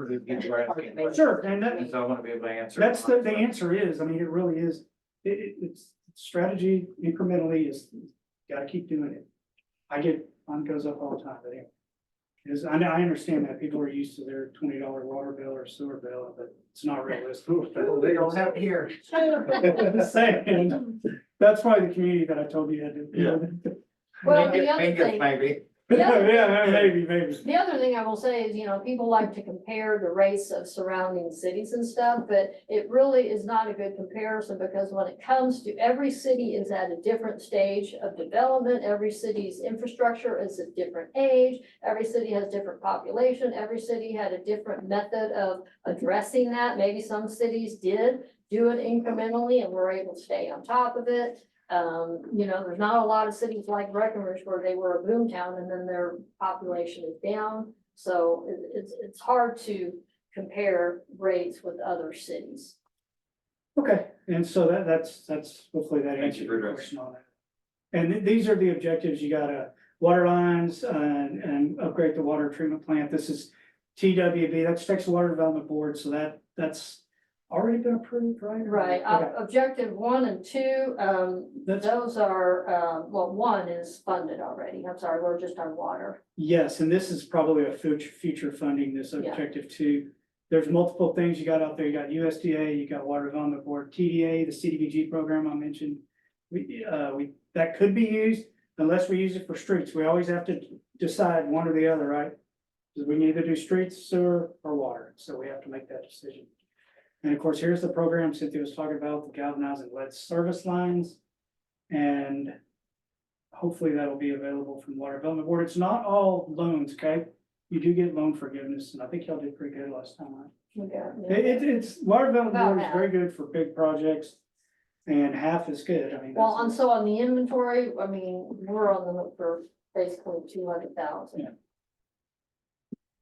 to get you right. sure, and And so I want to be able to answer. that's the answer is, I mean, it really is, it's strategy incrementally is, gotta keep doing it. Mine goes up all the time, but anyway. Because I understand that people are used to their $20 water bill or sewer bill, but it's not realistic. They don't have it here. I'm saying, that's why the community that I told you had to. Well, the other thing. Maybe. Yeah, maybe. The other thing I will say is, people like to compare the rates of surrounding cities and stuff, but it really is not a good comparison because when it comes to every city is at a different stage of development. Every city's infrastructure is at different age. Every city has different population. Every city had a different method of addressing that. Maybe some cities did do it incrementally and were able to stay on top of it. There's not a lot of cities like Breckenridge where they were a boom town and then their population is down. So it's hard to compare rates with other cities. Okay, and so that's hopefully that Thank you answers for your addressing. question on that. And these are the objectives. You gotta water lines and upgrade the water treatment plant. This is TWB, that's Texas Water Development Board, so that's already been approved, right? Right, Okay. objective 1 and 2, That's- those are, 1 is funded already. I'm sorry, we're just on water. Yes, and this is probably a future funding, this Yeah. objective 2. There's multiple things you got out there. You got USDA, you got Water Development Board, TDA, the CDBG program I mentioned. That could be used. unless we use it for streets. We always have to decide one or the other, right? Because we can either do streets, sewer, or water, so we have to make that decision. And of course, here's the program Cynthia was talking about, the galvanizing lead service lines. And hopefully that'll be available from Water Development Board. It's not all loans, okay? You do get loan forgiveness, and I think y'all did pretty good last time, right? We got- It's, Water Development About Board is half. very good for big projects, and half is good, I mean. Well, that's- and so on the inventory, I mean, we're on the hook for basically 200,000. Yeah.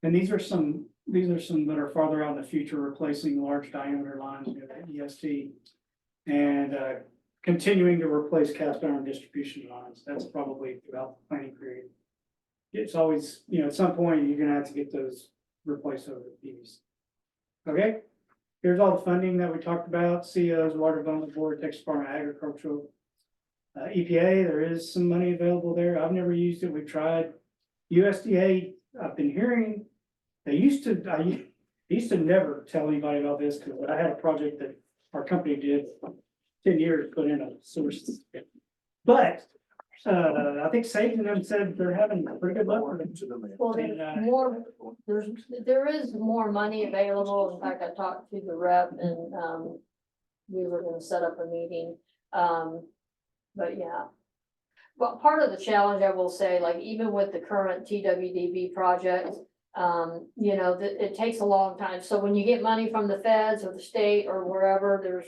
And these are some that are farther out in the future, replacing large diameter lines, you know, the EST. And continuing to replace cast iron distribution lines, that's probably throughout the planning period. It's always, you know, at some point, you're gonna have to get those replaced over the PVC. Okay, here's all the funding that we talked about, COs, Water Development Board, Texas Department of Agricultural. EPA, there is some money available there, I've never used it, we've tried. USDA, I've been hearing, I used to never tell anybody about this, because I had a project that our company did 10 years, put in a sewer system. But, I think Sage and them said they're having pretty good luck with it. Well, And, there is more money available. In fact, I talked to the rep and, we were gonna set up a meeting. But yeah. But part of the challenge, I will say, like even with the current TWDB project, you know, it takes a long time. So when you get money from the feds or the state or wherever, there's,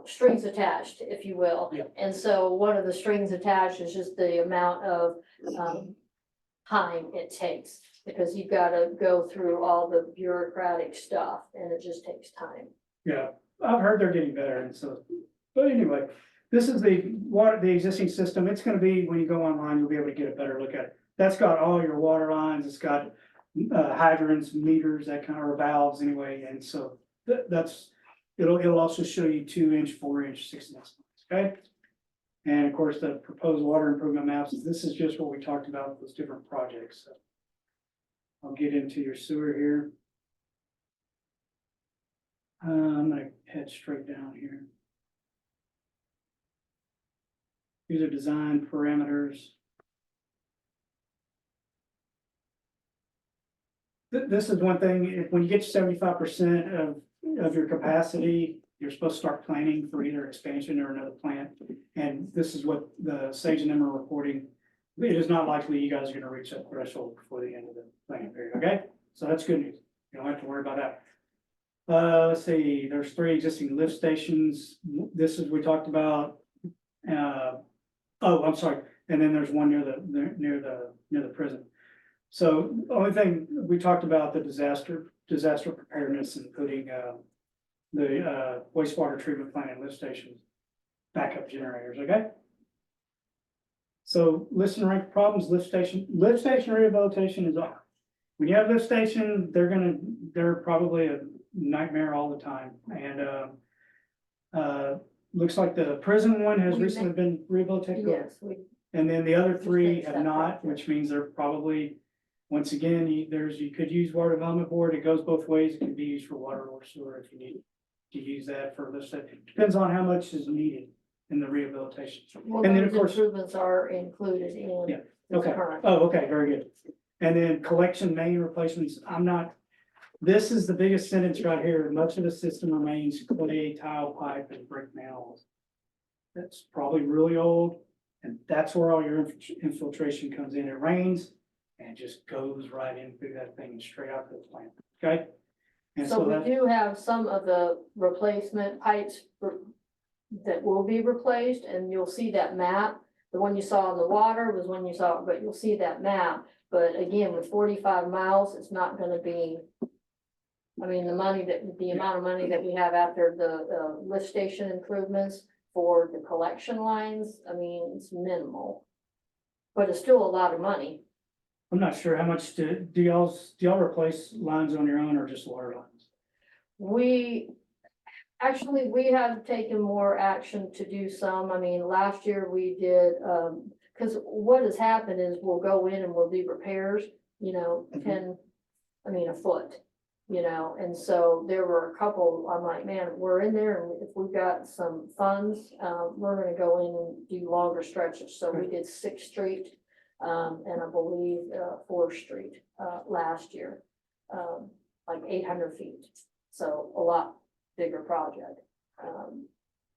strings attached, if you will. Yeah. And so one of the strings attached is just the amount of, time it takes. Because you've gotta go through all the bureaucratic stuff and it just takes time. Yeah, I've heard they're getting better, and so, but anyway, this is the existing system, it's gonna be, when you go online, you'll be able to get a better look at it. That's got all your water lines, it's got hydrants, meters, that kind of, or valves anyway, and so it'll also show you 2-inch, 4-inch, 6-inch lines, okay? And of course, the proposed water improvement maps, this is just what we talked about with those different projects, so. I'll get into your sewer here. I'm gonna head straight down here. These are design parameters. This is one thing, when you get to 75% of your capacity, you're supposed to start planning for either expansion or another plant. And this is what the Sage and them are reporting. It is not likely you guys are gonna reach that threshold before the end of the planning period, okay? So that's good news. You don't have to worry about that. Let's see, there's 3 existing lift stations. This is, we talked about, I'm sorry. And then there's one near the prison. So the only thing, we talked about the disaster preparedness and putting, the wastewater treatment plant and lift stations, backup generators, okay? So list and rank problems, lift station rehabilitation is on. When you have lift station, they're probably a nightmare all the time, and looks like the prison one has We recently been rehabilitated. Yes, And then the other 3 finished have that not, project. which means they're probably, once again, you could use Water Development Board, it goes both ways, it can be used for water or sewer if you need to use that for lift station. Depends on how much is needed in the rehabilitation. well, And then, of those course, improvements are included in. Yeah, this okay. current. Oh, okay, very good. And then collection main replacements, this is the biggest sentence right here, much of the system remains clay, tile, pipe, and brick manholes. That's probably really old, and that's where all your infiltration comes in. It rains, and it just goes right in through that thing and straight out to the plant, okay? And So so we that, do have some of the replacement pipes that will be replaced, and you'll see that map. The one you saw in the water was one you saw, but you'll see that map. But again, with 45 miles, it's not gonna be. I mean, the amount of money that we have after the lift station improvements for the collection lines, I mean, it's minimal. But it's still a lot of money. I'm not sure how much do y'all replace lines on your own or just water lines? We have taken more action to do some. I mean, last year we did, because what has happened is we'll go in and we'll do repairs, Mhm. a foot. you know, and so there were a couple, I'm like, man, we're in there, and if we've got some funds, we're gonna go in and do longer stretches, so we did Sixth Street, and I believe, Fourth Street, last year, like 800 feet, so a lot bigger project.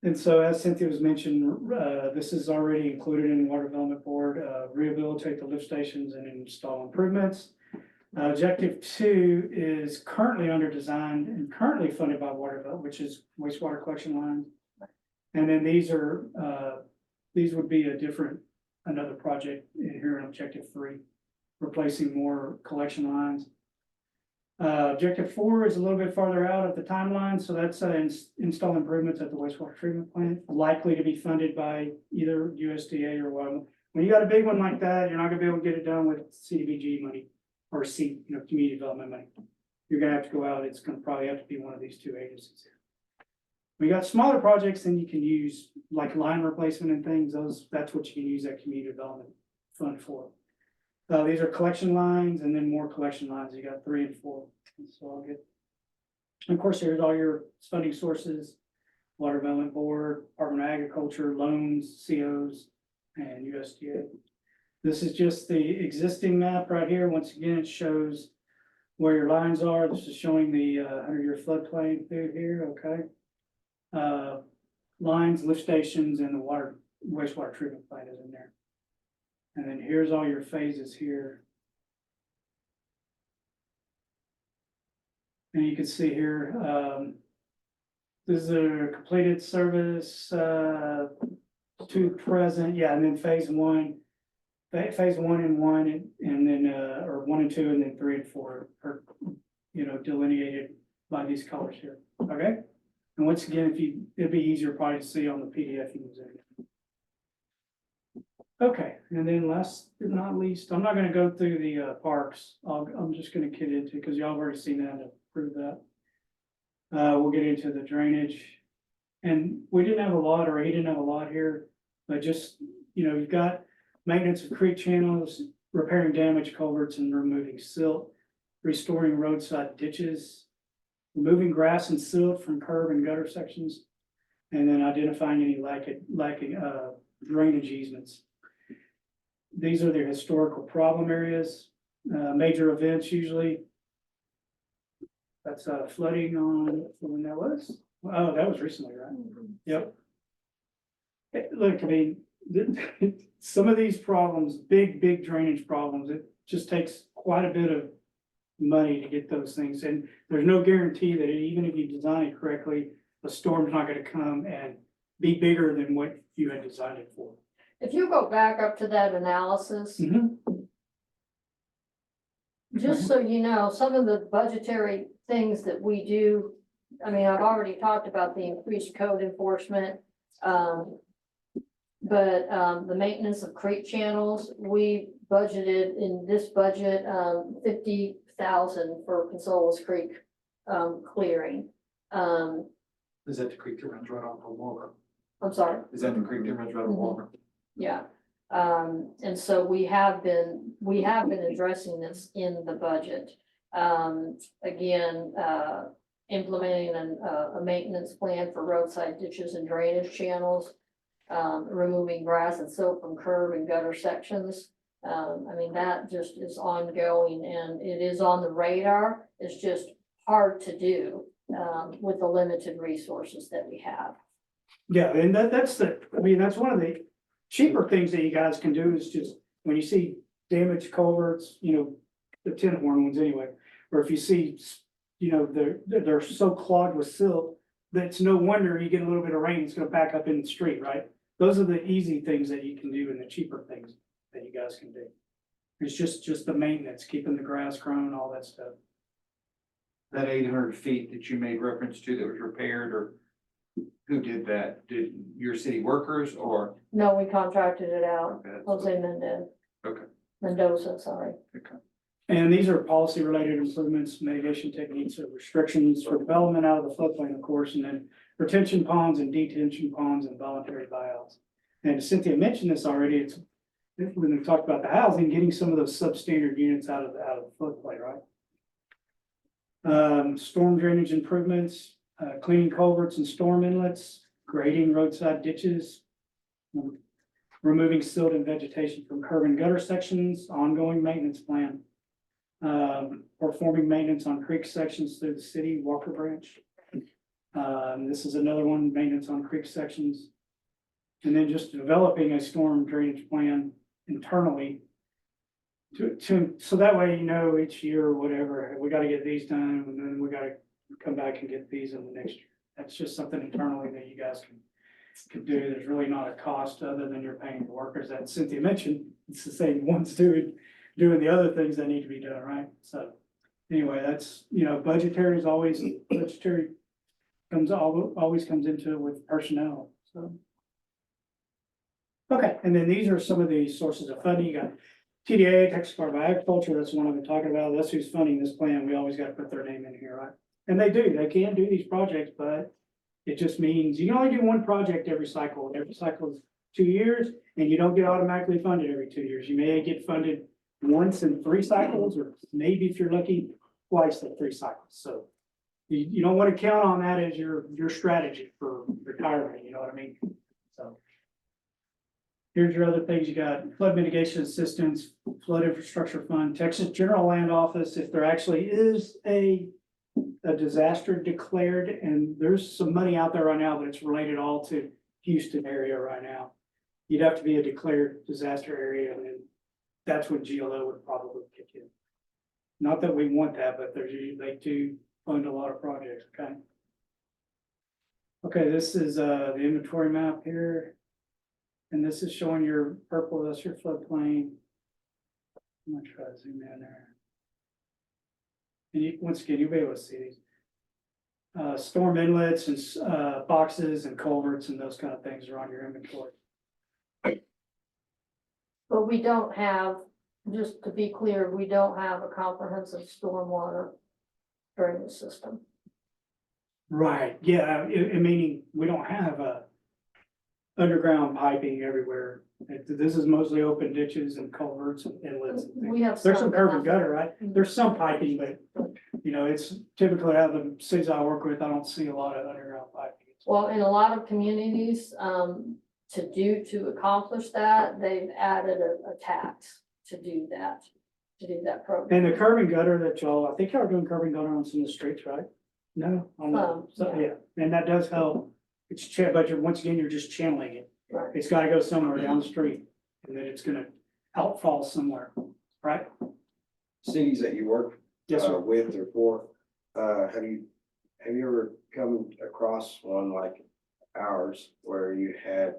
And so as Cynthia was mentioned, this is already included in the Water Development Board, rehabilitate the lift stations and install improvements. Objective 2 is currently under design and currently funded by Water Development, which is wastewater collection lines. And then these would be another project in here in Objective 3, replacing more collection lines. Objective 4 is a little bit farther out of the timeline, so that's install improvements at the wastewater treatment plant, likely to be funded by either USDA or WILD. When you got a big one like that, you're not gonna be able to get it done with CDBG money or community development money. You're gonna have to go out, it's gonna probably have to be one of these two agencies. We got smaller projects, then you can use like line replacement and things, that's what you can use that community development fund for. These are collection lines and then more collection lines. You got 3 and 4. So I'll get. And of course, here's all your funding sources, Water Development Board, Department of Agriculture, loans, COs, and USDA. This is just the existing map right here. Once again, it shows where your lines are. This is showing the 100-year floodplain through here, okay? Lines, lift stations, and the wastewater treatment plant is in there. And then here's all your phases here. And you can see here, this is a completed service to present, yeah, and then phase 1 and 1, and then, or 1 and 2, and then 3 and 4 are, delineated by these colors here, okay? And once again, it'd be easier probably to see on the PDF you use it. Okay, and then last but not least, I'm not gonna go through the parks. I'm just gonna get into, because y'all have already seen that and approved that. We'll get into the drainage. And we didn't have a lot, or he didn't have a lot here, but just, you've got maintenance of creek channels, repairing damaged culverts and removing silt, restoring roadside ditches, removing grass and silt from curb and gutter sections, and then identifying any lacking drainage easements. These are the historical problem areas, major events usually. That's flooding on, when that was? Oh, that was recently, right? Yep. Look, I mean, some of these problems, big drainage problems, it just takes quite a bit of money to get those things. And there's no guarantee that even if you design it correctly, a storm's not gonna come and be bigger than what you had designed it for. If you go back up to that analysis, just so you know, some of the budgetary things that we do, I mean, I've already talked about the increased code enforcement. But the maintenance of creek channels, we budgeted in this budget, 50,000 for Consola's Creek, clearing. Is that the creek that runs right off of Walker? I'm sorry. Is that the creek that runs right off of Walker? Yeah, and so we have been addressing this in the budget. Again, implementing a maintenance plan for roadside ditches and drainage channels, removing grass and silt from curb and gutter sections. I mean, that just is ongoing and it is on the radar. It's just hard to do, with the limited resources that we have. Yeah, and that's one of the cheaper things that you guys can do is just, when you see damaged culverts, the tin horn ones anyway, or if you see, they're so clogged with silt, that it's no wonder you get a little bit of rain, it's gonna back up in the street, right? Those are the easy things that you can do and the cheaper things that you guys can do. It's just the maintenance, keeping the grass grown, all that stuff. That 800 feet that you made reference to that was repaired, or who did that? Did your city workers or? No, we contracted it out. Okay. Jose Mendez. Okay. Mendoza, sorry. Okay. And these are policy related improvements, mitigation techniques, or restrictions for development out of the floodplain, of course, and then retention ponds and detention ponds and voluntary buyouts. And Cynthia mentioned this already, it's when we talked about the housing, getting some of those substandard units out of the floodplain, right? Storm drainage improvements, cleaning culverts and storm inlets, grading roadside ditches, removing silt and vegetation from curb and gutter sections, ongoing maintenance plan. Performing maintenance on creek sections through the city, Walker Branch. This is another one, maintenance on creek sections. And then just developing a storm drainage plan internally. So that way, you know, each year or whatever, we gotta get these done, and then we gotta come back and get these in the next year. That's just something internally that you guys can do. There's really not a cost other than you're paying the workers that Cynthia mentioned. It's the same ones doing the other things that need to be done, right? So anyway, that's, you know, budgetary is always, budgetary always comes into it with personnel, so. Okay, and then these are some of the sources of funding. You got TDA, Texas Department of Agriculture, that's the one I've been talking about. That's who's funding this plan. We always got to put their name in here, right? And they can do these projects, but it just means you can only do one project every cycle. Every cycle is 2 years, and you don't get automatically funded every 2 years. You may get funded once in 3 cycles, or maybe if you're lucky, twice in 3 cycles. So you don't want to count on that as your strategy for retirement, you know what I mean? So here's your other things. You got flood mitigation assistance, flood infrastructure fund, Texas General Land Office, if there actually is a disaster declared, and there's some money out there right now, but it's related all to Houston area right now. You'd have to be a declared disaster area, and then that's when GLO would probably kick in. Not that we want that, but they do fund a lot of projects, okay? Okay, this is the inventory map here. And this is showing your purple, that's your floodplain. I'm gonna try to zoom in there. And once again, you'll be able to see these. Storm inlets and boxes and culverts and those kind of things are on your inventory. But we don't have, just to be clear, we don't have a comprehensive stormwater drainage system. Right, yeah, meaning we don't have underground piping everywhere. This is mostly open ditches and culverts and inlets and things. We have. There's some but curb and not- gutter, right? There's some piping, but you know, it's typically out of the cities I work with, I don't see a lot of underground piping. Well, in a lot of communities, to accomplish that, they've added a tax to do that program. And the curb and gutter that y'all, I think y'all are doing curb and gutter on some of the streets, right? No, on the, so, yeah. yeah, and that does help. But once again, you're just channeling it. Right. It's gotta go somewhere down the street, and then it's gonna outfall somewhere, right? Cities that you work Yes, sir. with or for, have you ever come across one like ours where you had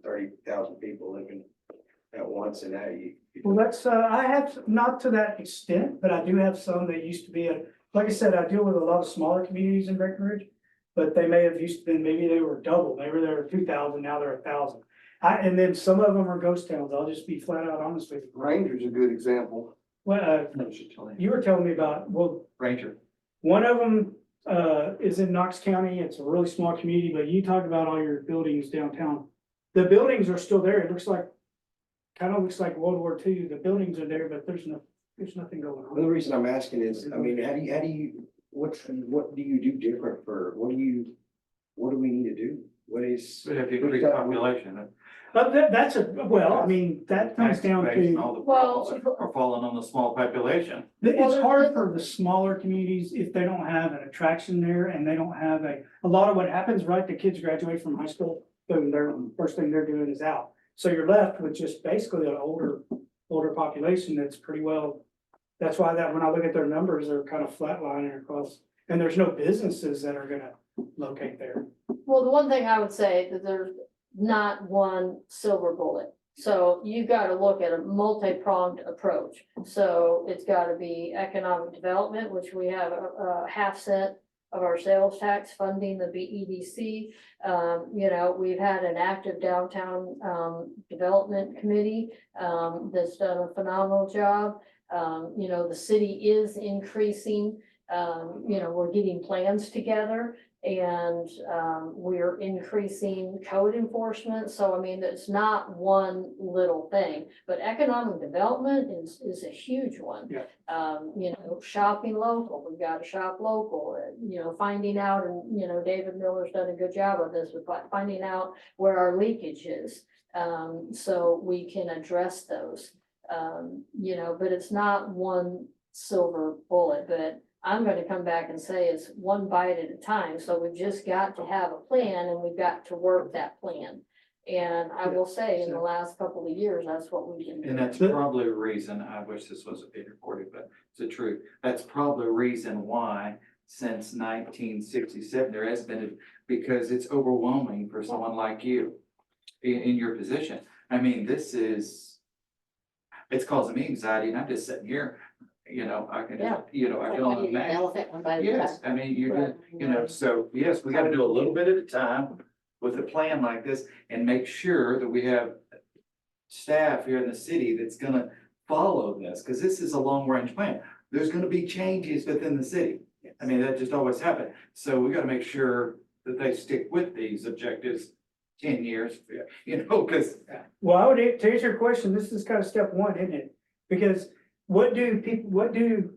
30,000 people living at once and now you? Well, that's, I have, not to that extent, but I do have some that used to be, like I said, I deal with a lot of smaller communities in Breckenridge. But they may have used to be, maybe they were double, maybe they were 2,000, now they're 1,000. And then some of them are ghost towns, I'll just be flat out honest with you. Ranger's a good example. Well, you were telling me about, well, Ranger. one of them, is in Knox County, it's a really small community, but you talked about all your buildings downtown. The buildings are still there, it looks like, kind of looks like World War II, the buildings are there, but there's nothing going Well, the on. reason I'm asking is, I mean, how do you, what do you do different for, what do we need to do? What is? We'd have to increase population. But well, I mean, that comes down Tax base and to. all the Well, problems are falling on the small population. Well, It's hard for the smaller communities if they don't have an attraction there and they don't have a lot of what happens, right? The kids graduate from high school, boom, first thing they're doing is out. So you're left with just basically an older population that's pretty well. That's why when I look at their numbers, they're kind of flatlining across, and there's no businesses that are gonna locate there. Well, the one thing I would say that there's not one silver bullet. So you gotta look at a multi-pronged approach. So it's gotta be economic development, which we have a half cent of our sales tax funding the BEDC. You know, we've had an active downtown development committee that's done a phenomenal job. You know, the city is increasing You know, we're getting plans together and, we're increasing code enforcement. So I mean, it's not one little thing, but economic development is a huge one. Yeah. You know, shopping local, we've got to shop local, you know, finding out, and, you know, David Miller's done a good job of this, with finding out where our leakage is. So we can address those, you know, but it's not one silver bullet, but I'm gonna come back and say it's one bite at a time, so we've just got to have a plan and we've got to work that plan. And I will say, in the last couple of years, that's what we've been And doing. that's probably a reason, I wish this wasn't being recorded, but it's the truth. That's probably a reason why since 1967, there has been, because it's overwhelming for someone like you in your position. I mean, it's causing me anxiety, and I'm just sitting here, you know, I can, Yeah. you know, I Like, can why only do you imagine. elephant one by the Yes, time? I mean, you Right. you know, so yes, we gotta do a little bit at a time with a plan like this and make sure that we have staff here in the city that's gonna follow this, because this is a long-range plan. There's gonna be changes within the city. I mean, that just always happens. So we gotta make sure that they stick with these objectives 10 years, you know, because Well, I would, to answer your question, this is kind of step one, isn't it? Because what do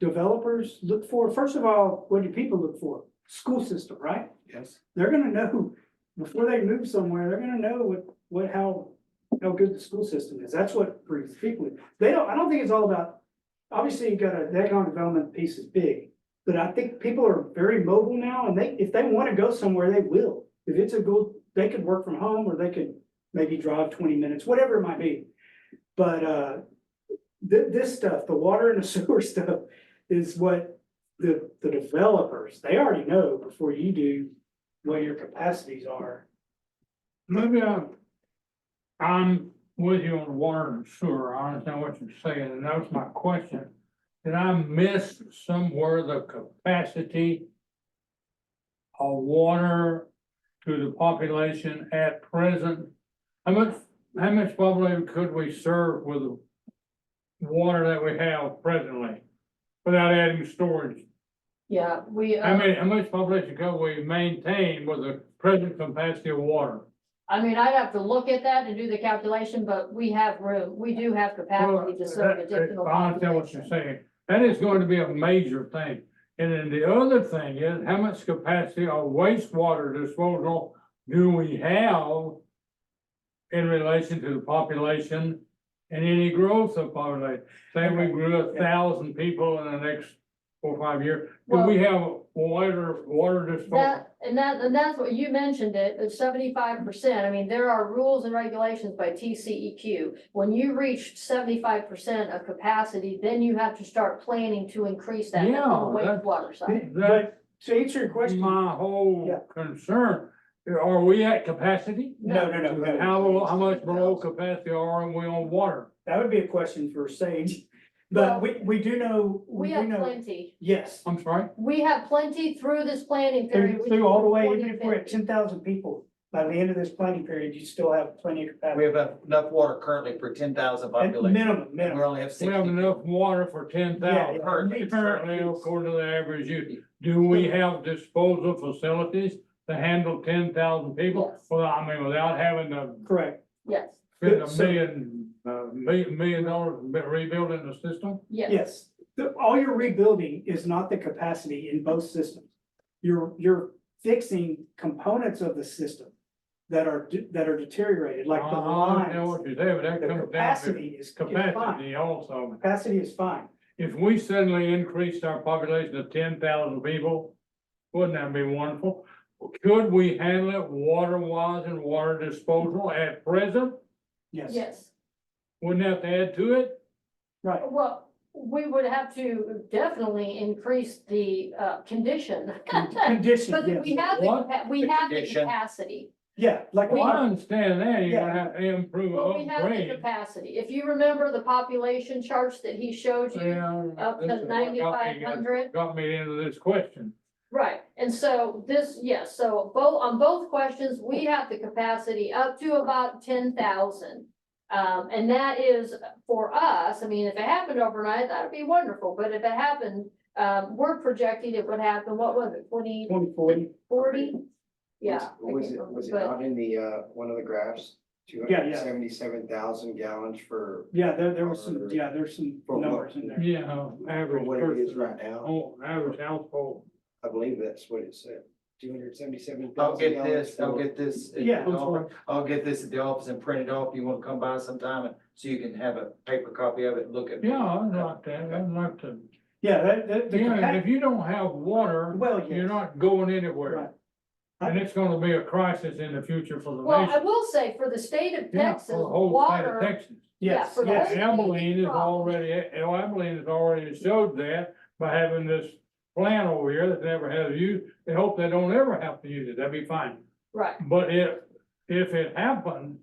developers look for? First of all, what do people look for? School system, right? yes, They're gonna know, before they move somewhere, they're gonna know how good the school system is. That's what brings people in. I don't think it's all about, obviously you got the economic development piece is big. But I think people are very mobile now, and if they wanna go somewhere, they will. If it's a good, they could work from home, or they could maybe drive 20 minutes, whatever it might be. But, this stuff, the water and the sewer stuff, is what the developers, they already know before you do what your capacities are. Maybe I'm with you on water and sewer. I understand what you're saying, and that was my question. Did I miss somewhere the capacity of water to the population at present? How much population could we serve with the water that we have presently without adding storage? Yeah, we, How much population could we maintain with the present capacity of water? I mean, I'd have to look at that to do the calculation, but we have room, we do have capacity to serve additional I understand what you're population. saying. That is going to be a major thing. And then the other thing is, how much capacity of wastewater disposal do we have in relation to the population and any growth of population? Say we grew 1,000 people in the next 4 or 5 years, do we have water disposal? And that's what you mentioned it, it's 75%. I mean, there are rules and regulations by TCEQ. When you reach 75% of capacity, then you have to start planning to increase that Yeah, on the that- wastewater side. But to answer your question, My whole Yeah. concern, are we at capacity? no. How much below capacity are we on water? That would be a question for Sage, but we do know, We do have know, plenty. yes. I'm sorry? We have plenty through this planning period. which Through is all the way, 20 even to if we're at 50. 10,000 people, by the end of this planning period, you still have plenty of we capacity. have enough water currently for 10,000 At population. minimum, We minimum. only have We 60. have enough water for 10,000. Currently. Currently, according to the average use, do we have disposal facilities to handle 10,000 people? Yes. Well, I mean, without having to Correct. Yes, spend a So- million dollars rebuilding the system? yes. Yes, all you're rebuilding is not the capacity in both systems. You're fixing components of the system that are deteriorated, like the I understand lines. what you're saying, but that The comes down to capacity is fine. capacity also. Capacity is fine. If we suddenly increased our population to 10,000 people, wouldn't that be wonderful? Could we handle it water wise and water disposal at present? Yes, Yes. Wouldn't have to add to it? right. Well, we would have to definitely increase the condition. Condition, But we yes. have, What? we The have the condition. capacity. Yeah, like, Well, I understand that, you're gonna have to improve, Well, we have the upgrade. capacity. If you remember the population charts that he showed you, Yeah, up this to is what 9,500. got me into this question. Right, and so this, yes, so on both questions, we have the capacity up to about 10,000. And that is for us, I mean, if it happened overnight, that'd be wonderful, but if it happened we're projecting it would happen, what was it, 2040. 40? Yeah. I Was can't it, was it remember, not in the, one of the graphs? Two Yeah, hundred yeah. and 77,000 gallons for, Yeah, there was some, yeah, there's some For what? numbers in there. Yeah, for average what it is person, right now. oh, average household. I believe that's what it said. 277,000 I'll get gallons. this, I'll for- get this. at Yeah, the I'm office. I'll get this at the office and print it off. You wanna come by sometime and so you can have a paper copy of it and look at. it. Yeah, I'd like that, I'd like to, Yeah, the yeah, if you don't have water, well, yes. you're not going anywhere. Right. And it's gonna be a crisis in the future for the Well, I nation. will say, for the state of Yeah, Texas, for the whole state of water, Texas. yeah, Yes, for the yes. whole- Abilene is already, Abilene has already showed that by having this plant over here that never has used. They hope they don't ever have to use it, that'd be fine. right, But if it happened,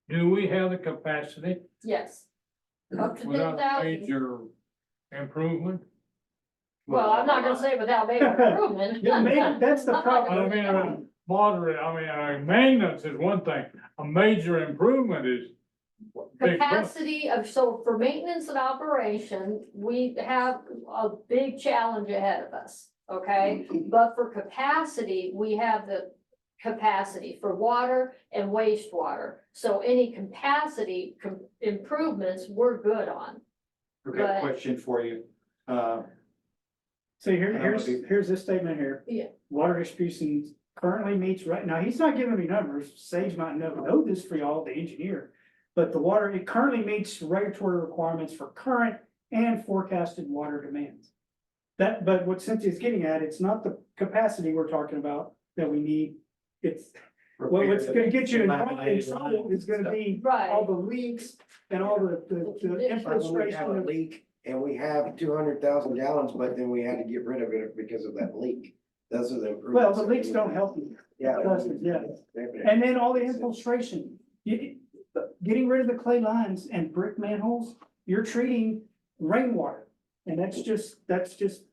do we have the capacity yes. Up to 10,000. without major improvement? Well, I'm not gonna say without major improvement. Yeah, maybe that's the problem. I mean, moderate, maintenance is one thing, a major improvement is. big plus. Capacity of, so for maintenance and operation, we have a big challenge ahead of us, okay? But for capacity, we have the capacity for water and wastewater. So any capacity improvements, we're good on. Okay, But- question for you. So I don't know if here's this statement here. Yeah. Water distribution currently meets right now, he's not giving me numbers, Sage might know this for y'all, the engineer. But the water, it currently meets regulatory requirements for current and forecasted water demands. But what Cynthia's getting at, it's not the capacity we're talking about that we need. It's, what's gonna get you in trouble is gonna be Right. all the leaks and all the Like when we have a infiltration. leak and we have 200,000 gallons, but then we had to get rid of it because of that leak. Those are the. Well, improvements the that leaks we- don't help you. Yeah. Yeah. And then all the infiltration, getting rid of the clay lines and brick manholes, you're treating rainwater. And that's just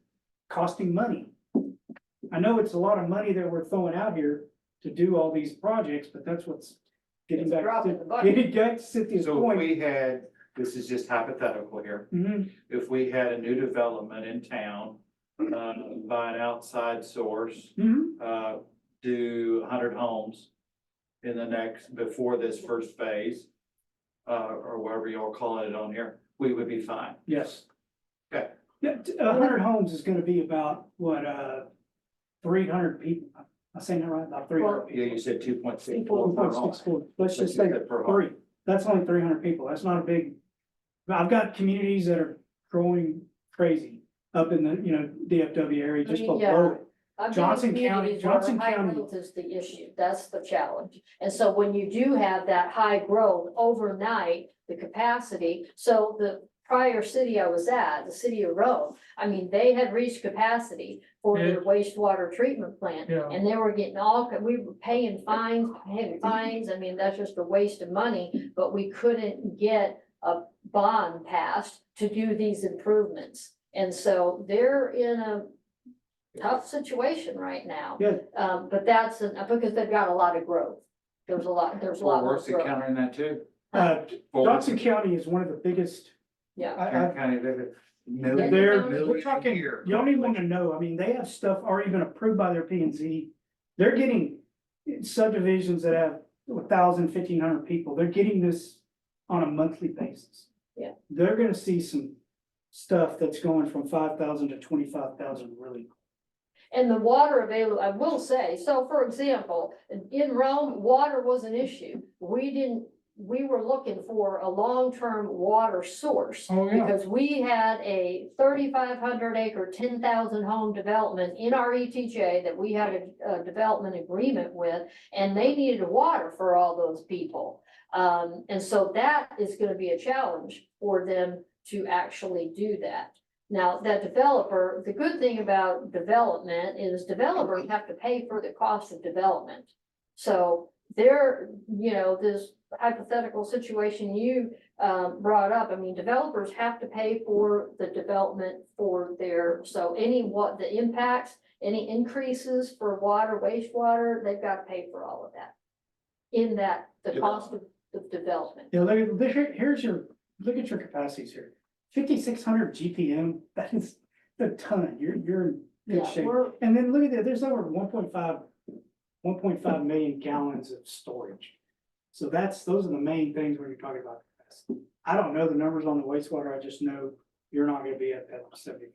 costing money. I know it's a lot of money that we're throwing out here to do all these projects, but that's what's getting It's a back drop to, in the bucket. getting back to Cynthia's So if point. we had, this is just hypothetical here, Mhm. if we had a new development in town, by an outside source, Mhm. do 100 homes in the next, before this first phase, or whatever y'all call it on here, we would be fine. Yes. Okay. Yeah, 100 homes is gonna be about, 300 people. I'm saying that right, about 300 Yeah, people. you said 2.64 per home. 1.64. Let's just say Per home. 3. That's only 300 people. That's not a big. I've got communities that are growing crazy up in the, DFW area, just I mean, below it. I've been in Johnson County- communities where Johnson high County- growth is the issue, that's the challenge. And so when you do have that high growth overnight, the capacity, so the prior city I was at, the city of Rome, I mean, they had reached capacity for their wastewater treatment plant. Yeah. And they were getting we were paying fines, I mean, that's just a waste of money, but we couldn't get a bond passed to do these improvements. And so they're in a tough situation right now. Yeah. But that's because they've got a lot of growth. There's a lot Fort more Worth's growth. encountering that too. Uh, Johnson County is one of the biggest. Yeah. Tarrant County, they're million, They're, million we're a talking, year. you don't even wanna know, I mean, they have stuff already been approved by their P and Z. They're getting subdivisions that have 1,000, 1,500 people, they're getting this on a monthly basis. Yeah. They're gonna see some stuff that's going from 5,000 to 25,000 really. And the water available, I will say, so for example, in Rome, water was an issue. We were looking for a long-term water source. Oh, yeah. Because we had a 3,500 acre, 10,000 home development in our ETJ that we had a development agreement with, and they needed water for all those people. And so that is gonna be a challenge for them to actually do that. Now, that developer, the good thing about development is developers have to pay for the cost of development. So this hypothetical situation you brought up, I mean, developers have to pay for the development so the impacts, any increases for water, wastewater, they've got to pay for all of that. The cost of development. Yeah, look at your capacities here. 5,600 GPM, a ton, you're in good Yeah, shape. we're, And then look at that, there's over 1.5 million gallons of storage. So those are the main things when you're talking about capacity. I don't know the numbers on the wastewater, I just know you're not gonna be at that 75%.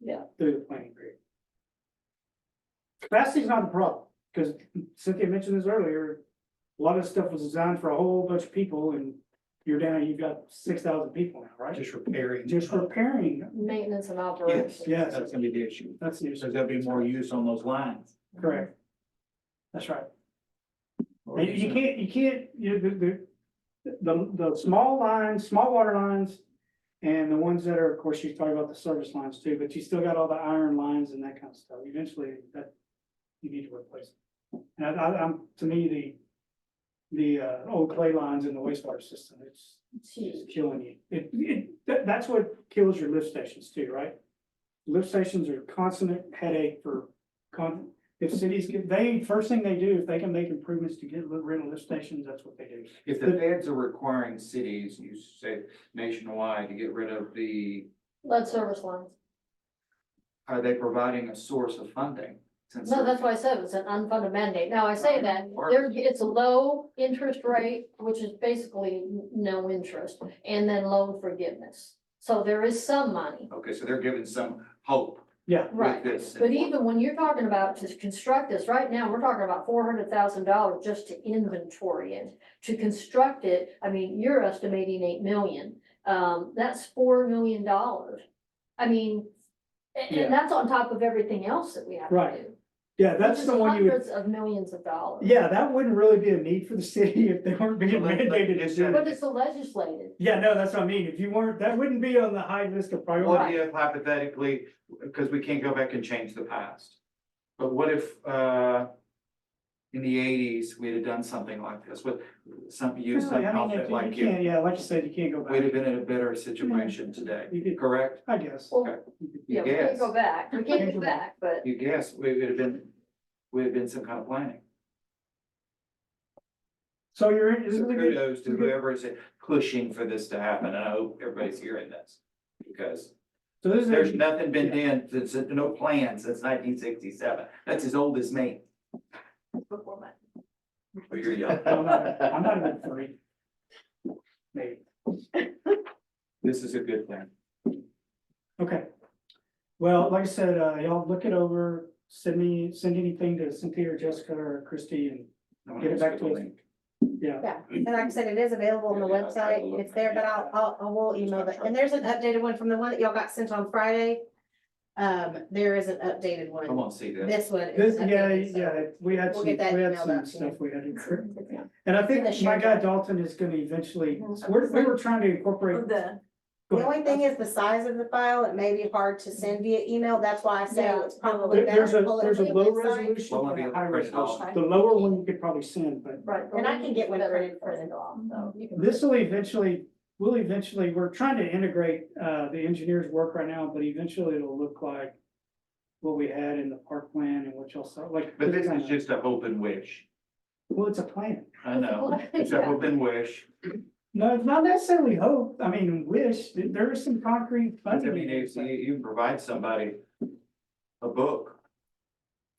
Yeah. Through the planning period. Capacity is not the problem, because Cynthia mentioned this earlier, a lot of stuff was designed for a whole bunch of people, and you've got 6,000 people now, right? Just repairing. Just repairing, maintenance and Yes, operations. yes, that's gonna be the issue. that's the So issue, there'll be more use on those lines. correct. That's right. And you can't, the small lines, small water lines, and the ones that are, of course, you're talking about the service lines too, but you still got all the iron lines and that kind of stuff. Eventually, that, you need to replace it. And I'm, to me, the old clay lines in the wastewater system, it's Huge. killing you. That's what kills your lift stations too, right? Lift stations are constant headache for, if cities first thing they do, if they can make improvements to get rid of lift stations, that's what they do. If the feds are requiring cities, you say nationwide, to get rid of the, Lead service lines. are they providing a source of funding? Since No, they're- that's why I said it's an unfunded mandate. Now, I say that, it's a low interest rate, which is basically no interest, and then loan forgiveness. So there is some money, Okay, so they're giving some hope Yeah, right? with this. But even when you're talking about to construct this, right now, we're talking about $400,000 just to inventory it. To construct it, I mean, you're estimating 8 million, that's $4 million. I mean, Yeah. and that's on top of everything else that we have to Right. do. yeah, that's Which is the one you would, hundreds of millions of dollars. yeah, that wouldn't really be a need for the city if they weren't being Well, mandated to do But it. it's a legislated. Yeah, no, that's what I mean. If you weren't, that wouldn't be on the high list of What priorities. if hypothetically, because we can't go back and change the past, but what if, in the eighties, we'd have done something like this with use some I mean, outfit you like you, can't, yeah, like you said, you can't go we'd have back. been in a better situation today, You could, correct? I guess. Well, Okay. yeah, we can't Yes. go back. We can't go back, but You guess, we would have been some kind of planning. So this is So a good, kudos to whoever is pushing for this to happen, and I hope everybody's hearing this. Because so this is, there's a- nothing been done, since no plan since 1967, that's as old as me. before my. Oh, you're young. I'm not even 3. Maybe. This is a good thing. Okay. Well, like I said, y'all look it over, send anything to Cynthia or Jessica or Christie and, I wanna Get it ask back for to the us. link. yeah. Yeah, and like I said, it is available on the Yeah, I'll try to website, look. it's there, but I will email it, and there's an updated one from the one that y'all got sent on Friday. There is an updated I one, want to see that. this one This, is yeah, updated, so. yeah, we had We'll some, get that emailed out to you. stuff we had to correct. Yeah. And I think And the my shared guy doc. Dalton is gonna eventually, Mhm. we were trying to incorporate. The, Go The ahead. only thing is the size of the file, it may be hard to send via email, that's why I say Yeah. it's probably better There's to a, pull it there's a from the low website. resolution Well, and I'll a be high able to print it off. resolution. The lower one you could probably send, but Right. And I can get one Better printed for print it off, so you can- this will eventually, we're trying to integrate, the engineer's work right now, but eventually it'll look like what we had in the park plan and what y'all saw, like. But this is just a hope and wish. Well, it's a plan. I know, it's a Yeah. hope and wish. No, it's not necessarily hope. I mean, wish. There is some concrete I funding. mean, if you can provide somebody a book,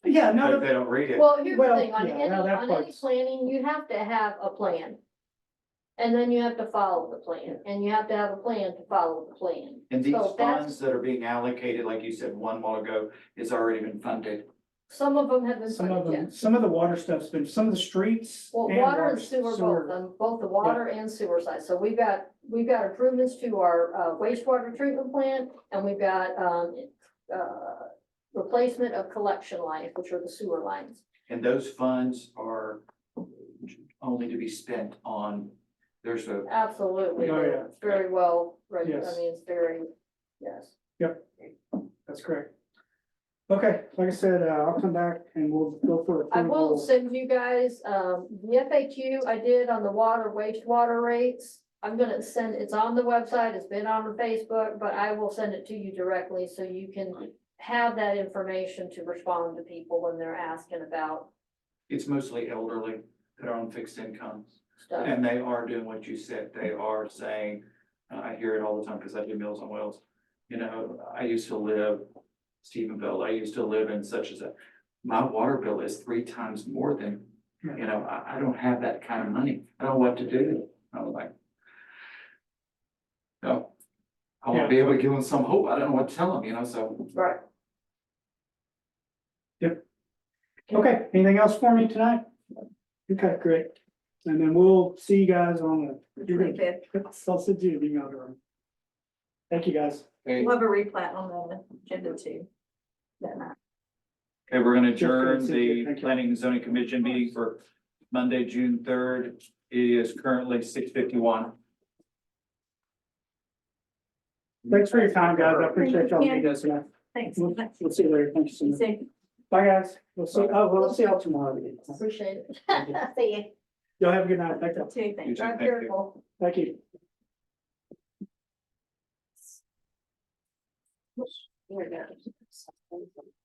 Yeah, but no, if they don't read it, Well, here's the Well, thing, on yeah, any, now that on any part's- planning, you have to have a plan. And then you have to follow the plan, and you have to have a plan to follow the plan. and these So that's- funds that are being allocated, like you said one while ago, is already been funded. Some of them have been some of funded, them, yes. some of the water stuff's been, some of the streets. Well, and water and sewer both, on both the water and sewer side. So we've got improvements to our wastewater treatment plant, and we've got, replacement of collection lines, which are the sewer lines. And those funds are only to be spent on, there's a, Absolutely, Oh, yeah. it's very well, I Yes. mean, it's very, yes. That's correct. Okay, like I said, I'll come back and we'll go for I will approval. send you guys, the FAQ I did on the water wastewater rates. I'm gonna send, it's on the website, it's been on the Facebook, but I will send it to you directly so you can have that information to respond to people when they're asking about it's mostly elderly that are on fixed incomes. stuff. And they are doing what you said, they are saying, I hear it all the time because I do Meals on Wheels. You know, I used to live, Stephenville, I used to live in such as a, my water bill is 3 times more than, you know, I don't have that kind of money. I don't know what to do. I was like. No. I want to be able to give them some hope. I don't know what to tell them, you know, so. Right. Okay, anything else for me tonight? Okay, great. And then we'll see you guys on the. You're gonna- I'll send you an email to them. Thank you, guys. Okay, We'll have a replat on the agenda too. That night. we're gonna Just great adjourn to see you. the Thank you. planning and zoning commission meeting for Monday, June 3rd. It is currently 6:51. Thanks for your time, guys. I appreciate y'all meeting us tonight. Thanks. We'll see you later. Thank you so You much. see, Bye, guys. We'll see, we'll see y'all tomorrow. Appreciate it. See you. Y'all have a good night. Thank you. two You things. too, Drive thank you. careful. Thank you. Here it goes.